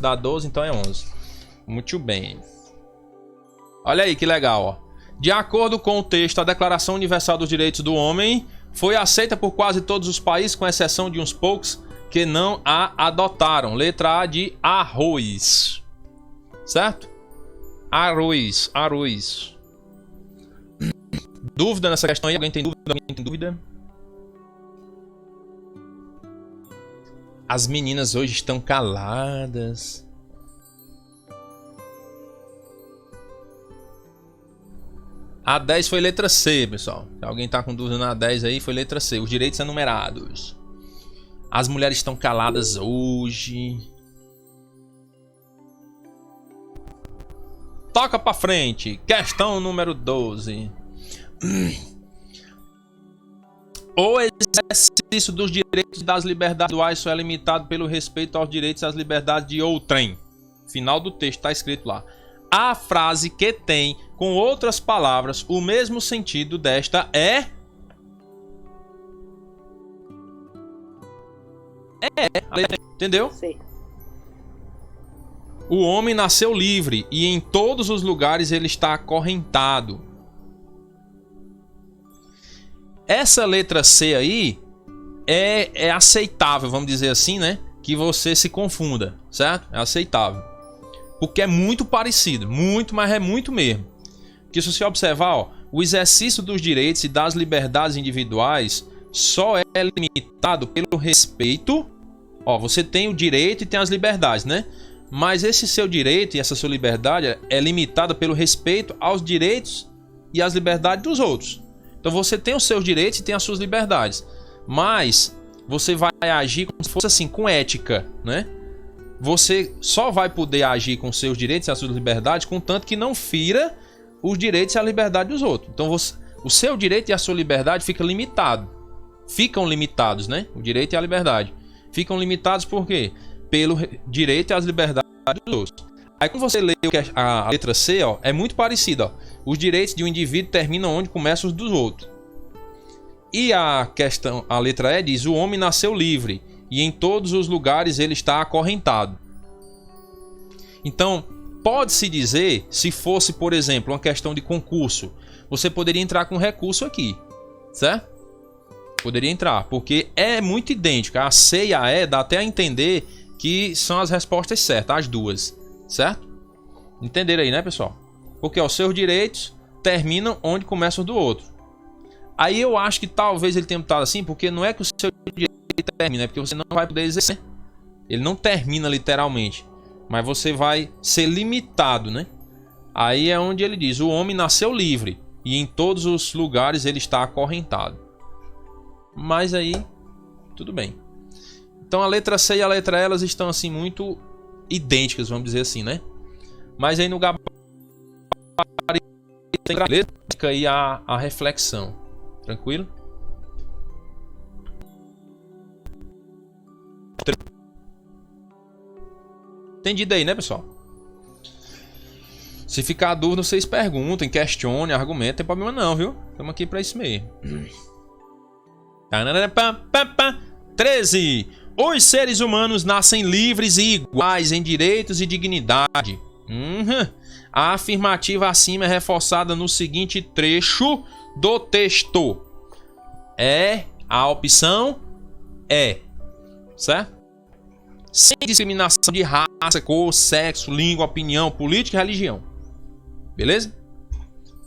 Speaker 2: Dá 12, então é 11. Muito bem. Olha aí que legal, ó. De acordo com o texto, a Declaração Universal dos Direitos do Homem foi aceita por quase todos os países, com exceção de uns poucos que não a adotaram. Letra A de arroz. Certo? Arroz, arroz. Dúvida nessa questão aí? Alguém tem dúvida? Alguém tem dúvida? As meninas hoje estão caladas. A 10 foi letra C, pessoal. Se alguém tá com dúvida na 10 aí, foi letra C. Os direitos enumerados. As mulheres estão caladas hoje. Toca pra frente. Questão número 12. O exercício dos direitos e das liberdades individuais só é limitado pelo respeito aos direitos e às liberdades de outrem. Final do texto tá escrito lá. A frase que tem, com outras palavras, o mesmo sentido desta é... Entendeu?
Speaker 3: Sim.
Speaker 2: O homem nasceu livre e em todos os lugares ele está acorrentado. Essa letra C aí é aceitável, vamos dizer assim, né? Que você se confunda, certo? É aceitável. Porque é muito parecido, muito, mas é muito mesmo. Porque se você observar, ó, o exercício dos direitos e das liberdades individuais só é limitado pelo respeito. Ó, você tem o direito e tem as liberdades, né? Mas esse seu direito e essa sua liberdade é limitada pelo respeito aos direitos e às liberdades dos outros. Então você tem os seus direitos e tem as suas liberdades. Mas você vai agir como se fosse assim, com ética, né? Você só vai poder agir com seus direitos e as suas liberdades contanto que não fira os direitos e a liberdade dos outros. Então o seu direito e a sua liberdade ficam limitados, né? O direito e a liberdade. Ficam limitados por quê? Pelo direito e as liberdades dos outros. Aí quando você lê a letra C, ó, é muito parecido, ó. Os direitos de um indivíduo terminam onde começam os dos outros. E a letra E diz: o homem nasceu livre e em todos os lugares ele está acorrentado. Então, pode-se dizer, se fosse, por exemplo, uma questão de concurso, você poderia entrar com recurso aqui, certo? Poderia entrar, porque é muito idêntica. A C e a E dá até a entender que são as respostas certas, as duas, certo? Entenderam aí, né, pessoal? Porque os seus direitos terminam onde começam os do outro. Aí eu acho que talvez ele tenha botado assim, porque não é que o seu direito termina, é porque você não vai poder exercer. Ele não termina literalmente, mas você vai ser limitado, né? Aí é onde ele diz: o homem nasceu livre e em todos os lugares ele está acorrentado. Mas aí, tudo bem. Então a letra C e a letra E, elas estão assim muito idênticas, vamos dizer assim, né? Mas aí no gabarito fica aí a reflexão. Tranquilo? Entendido aí, né, pessoal? Se ficar dúvida, vocês perguntem, questionem, argumentem, não tem problema não, viu? Estamos aqui para isso mesmo. 13. Os seres humanos nascem livres e iguais em direitos e dignidade. A afirmativa acima é reforçada no seguinte trecho do texto. A opção é, certo? Sem discriminação de raça, cor, sexo, língua, opinião, política e religião. Beleza?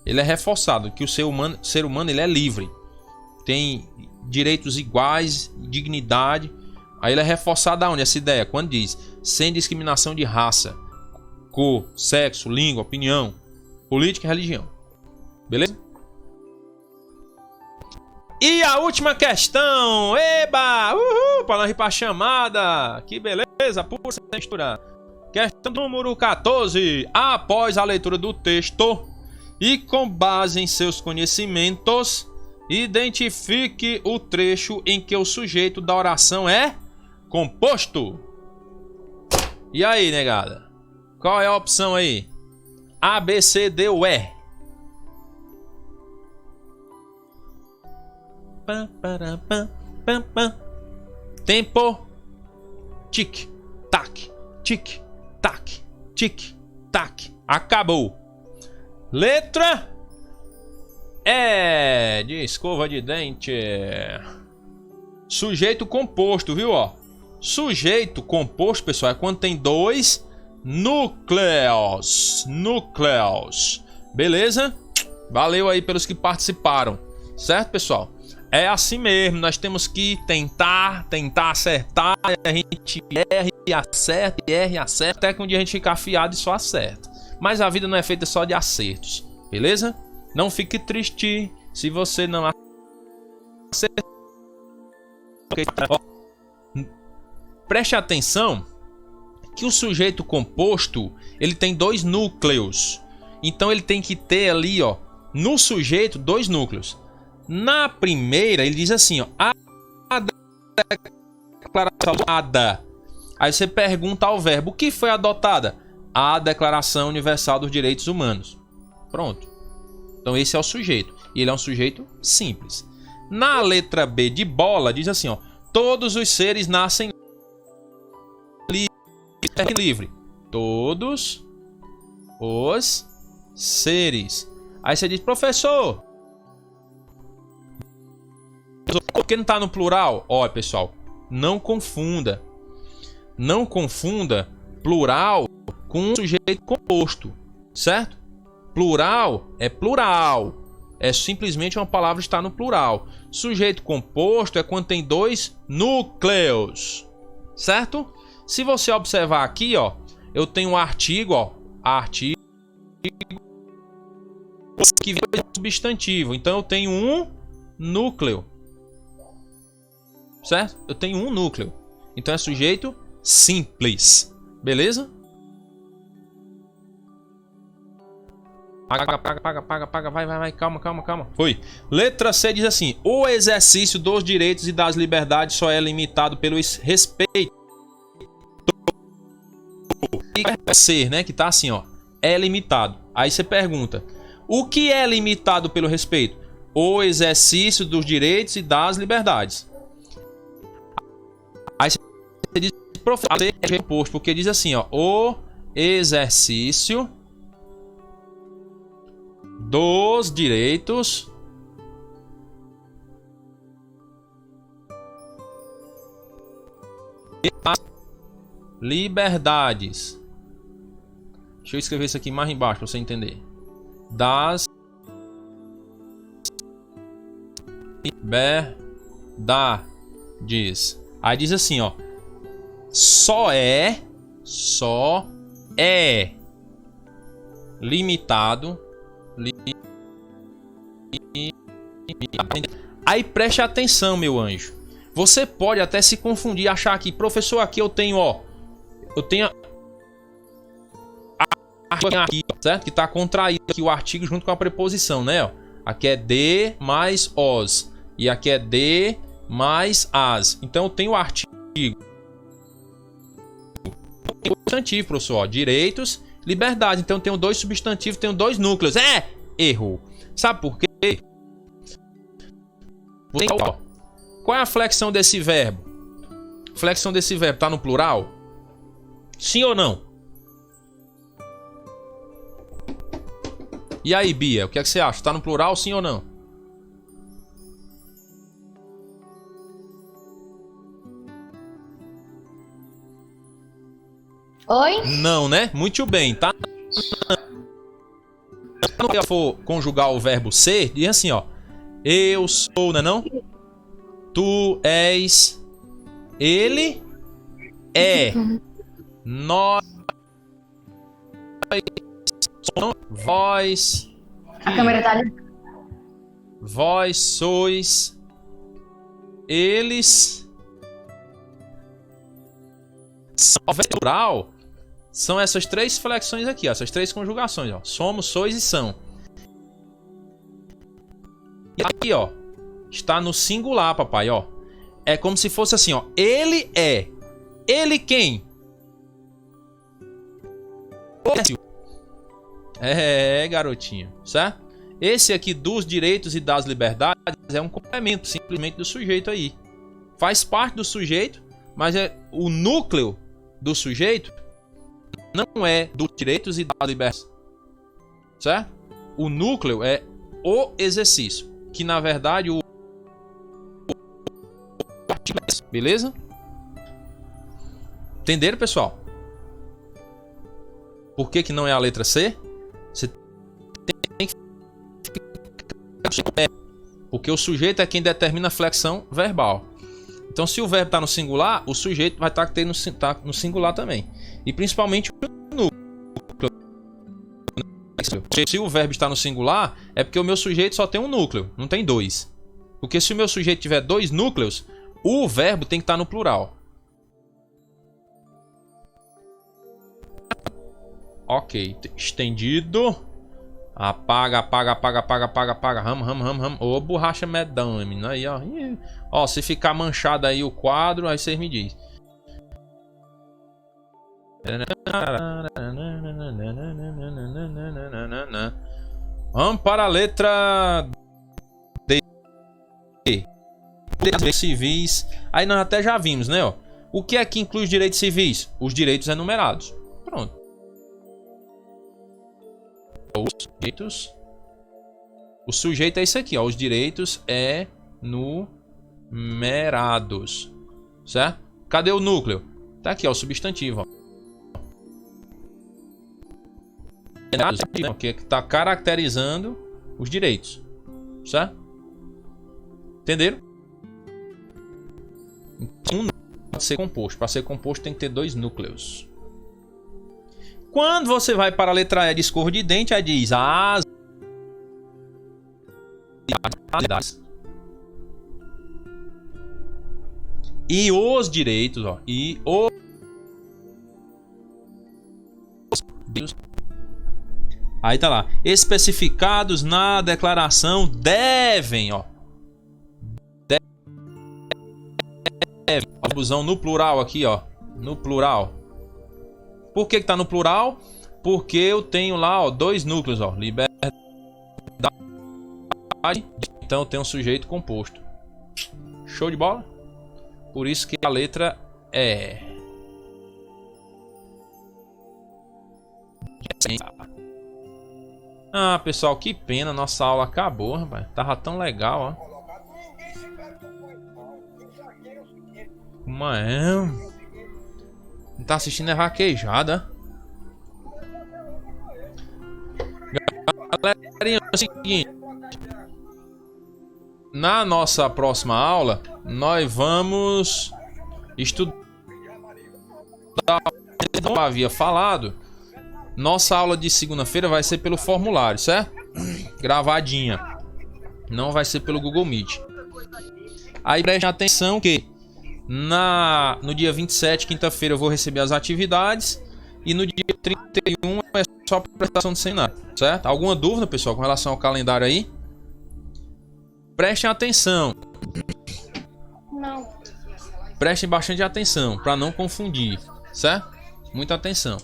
Speaker 2: Ele é reforçado que o ser humano ele é livre. Tem direitos iguais, dignidade. Aí ele é reforçado aonde essa ideia? Quando diz sem discriminação de raça, cor, sexo, língua, opinião, política e religião. Beleza? E a última questão. Eba! Uhul! Para nós ir para a chamada. Que beleza! Por sem misturar. Questão número 14. Após a leitura do texto e com base em seus conhecimentos, identifique o trecho em que o sujeito da oração é composto. E aí, negada? Qual é a opção aí? A, B, C, D ou E? Tempo. Tic, tac, tic, tac, tic, tac. Acabou. Letra E de escova de dente. Sujeito composto, viu, ó? Sujeito composto, pessoal, é quando tem dois núcleos. Beleza? Valeu aí pelos que participaram. Certo, pessoal? É assim mesmo, nós temos que tentar acertar, a gente erra e acerta, até que um dia a gente fica afiado e só acerta. Mas a vida não é feita só de acertos, beleza? Não fique triste se você não acertar. Preste atenção que o sujeito composto, ele tem dois núcleos. Então ele tem que ter ali, ó, no sujeito, dois núcleos. Na primeira, ele diz assim, ó, a declaração adotada. Aí você pergunta ao verbo, o que foi adotada? A Declaração Universal dos Direitos Humanos. Pronto. Então esse é o sujeito. E ele é um sujeito simples. Na letra B de bola, diz assim, ó, todos os seres nascem livre. Todos os seres. Aí você diz, professor, por que não está no plural? Olha, pessoal, não confunda. Não confunda plural com sujeito composto, certo? Plural é plural. É simplesmente uma palavra que está no plural. Sujeito composto é quando tem dois núcleos, certo? Se você observar aqui, ó, eu tenho um artigo, ó, artigo que vem substantivo. Então eu tenho um núcleo. Certo? Eu tenho um núcleo. Então é sujeito simples. Beleza? Paga, vai, calma. Foi. Letra C diz assim: o exercício dos direitos e das liberdades só é limitado pelo respeito. E ser, né? Que tá assim, ó. É limitado. Aí você pergunta: O que é limitado pelo respeito? O exercício dos direitos e das liberdades. Aí você diz, professor, é composto, porque diz assim, ó, o exercício dos direitos e das liberdades. Deixa eu escrever isso aqui mais embaixo para você entender. Das liberdades. Aí diz assim, ó. Só é limitado. Aí preste atenção, meu anjo. Você pode até se confundir, achar que, professor, aqui eu tenho, ó. Eu tenho aqui, certo? Que está contraído aqui o artigo junto com a preposição, né? Ó. Aqui é de mais os. E aqui é de mais as. Então eu tenho o artigo. Substantivo, professor. Ó. Direitos, liberdade. Então eu tenho dois substantivos, tenho dois núcleos. Errou. Sabe por quê? Qual é a flexão desse verbo? Flexão desse verbo está no plural? Sim ou não? E aí, Bia, o que é que você acha? Está no plural, sim ou não?
Speaker 5: Oi?
Speaker 2: Não, né? Muito bem, tá? Quando eu for conjugar o verbo ser, diz assim, ó. Eu sou, não é não? Tu és. Ele é. Nós. Vós.
Speaker 5: A câmera tá ali.
Speaker 2: Vós sois. Eles. Plural. São essas três flexões aqui, ó, essas três conjugações, ó. Somos, sois e são. E aqui, ó, está no singular, papai, ó. É como se fosse assim, ó. Ele é. Ele quem? É, garotinho, certo? Esse aqui dos direitos e das liberdades é um complemento simplesmente do sujeito aí. Faz parte do sujeito, mas é o núcleo do sujeito não é dos direitos e das liberdades, certo? O núcleo é o exercício, que na verdade o beleza? Entenderam, pessoal? Por que que não é a letra C? Você tem que porque o sujeito é quem determina a flexão verbal. Então, se o verbo está no singular, o sujeito vai estar no singular também. E principalmente o núcleo. Se o verbo está no singular, é porque o meu sujeito só tem um núcleo, não tem dois. Porque se o meu sujeito tiver dois núcleos, o verbo tem que estar no plural. Ok, estendido. Apaga, apaga, apaga, apaga, apaga, apaga. Ram. Ô, borracha medão, menino. Aí, ó. Ó, se ficar manchado aí o quadro, aí vocês me dizem. Vamos para a letra D. Direitos civis. Aí nós até já vimos, né? Ó. O que é que inclui os direitos civis? Os direitos enumerados. Pronto. Os direitos. O sujeito é isso aqui, ó. Os direitos enumerados. Certo? Cadê o núcleo? Tá aqui, ó. O substantivo, ó. Que está caracterizando os direitos. Certo? Entenderam? Um pode ser composto. Para ser composto tem que ter dois núcleos. Quando você vai para a letra E de escova de dente, aí diz as e os direitos, ó, e os aí tá lá, especificados na declaração devem, ó, deve, alusão no plural aqui, ó, no plural. Por que que tá no plural? Porque eu tenho lá, ó, dois núcleos, ó, liberdade então tem um sujeito composto. Show de bola? Por isso que a letra é. Ah, pessoal, que pena, nossa aula acabou, rapaz. Tava tão legal, ó. Mano, não tá assistindo é vaquejada. Galerinha, é o seguinte. Na nossa próxima aula, nós vamos estudar. Como eu havia falado, nossa aula de segunda-feira vai ser pelo formulário, certo? Gravadinha. Não vai ser pelo Google Meet. Aí prestem atenção que no dia 27, quinta-feira, eu vou receber as atividades. E no dia 31 é só a apresentação do seminário, certo? Alguma dúvida, pessoal, com relação ao calendário aí? Prestem atenção.
Speaker 4: Não.
Speaker 2: Prestem bastante atenção para não confundir, certo? Muita atenção.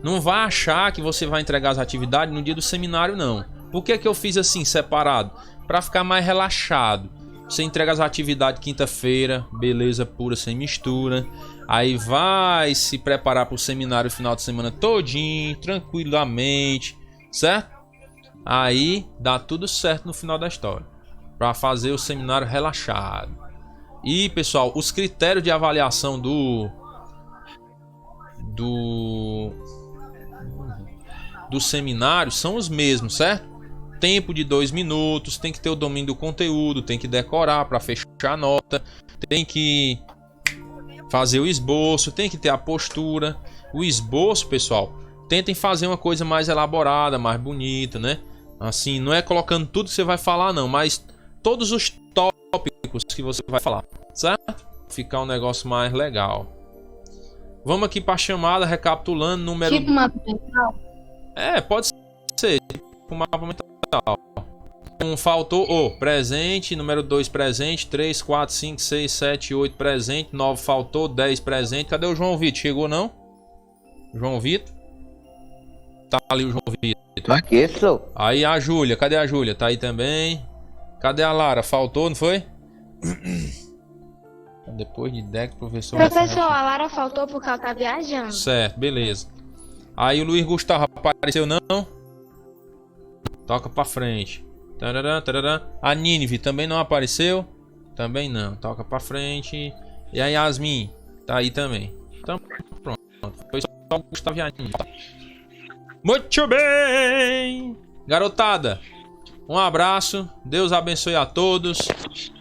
Speaker 2: Não vá achar que você vai entregar as atividades no dia do seminário, não. Por que eu fiz assim, separado? Para ficar mais relaxado. Você entrega as atividades quinta-feira, beleza pura, sem mistura. Aí vai se preparar para o seminário final de semana todinho, tranquilamente, certo? Aí dá tudo certo no final da história. Para fazer o seminário relaxado. E, pessoal, os critérios de avaliação do seminário são os mesmos, certo? Tempo de 2 minutos, tem que ter o domínio do conteúdo, tem que decorar para fechar a nota, tem que fazer o esboço, tem que ter a postura. O esboço, pessoal, tentem fazer uma coisa mais elaborada, mais bonita, né? Assim, não é colocando tudo que você vai falar, não, mas todos os tópicos que você vai falar, certo? Ficar um negócio mais legal. Vamos aqui para a chamada, recapitulando, número...
Speaker 5: Tipo mapa mental?
Speaker 2: Pode ser, tipo mapa mental. Faltou, presente, número 2 presente, 3, 4, 5, 6, 7, 8 presente, 9 faltou, 10 presente. Cadê o João Vitor? Chegou não? João Vitor? Tá ali o João Vitor.
Speaker 6: Aqui, sou.
Speaker 2: Aí a Júlia, cadê a Júlia? Tá aí também. Cadê a Lara? Faltou, não foi? Depois de DEC, professor...
Speaker 1: Professor, a Lara faltou porque ela tá viajando.
Speaker 2: Certo, beleza. Aí o Luiz Gustavo apareceu não? Toca pra frente. Tarará, tarará. A Nínive também não apareceu? Também não. Toca pra frente. E a Yasmin? Tá aí também. Então pronto. Foi só o Gustavo e a Nínive. Muito bem! Garotada, um abraço. Deus abençoe a todos.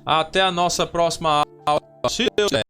Speaker 2: Até a nossa próxima aula. Se Deus quiser.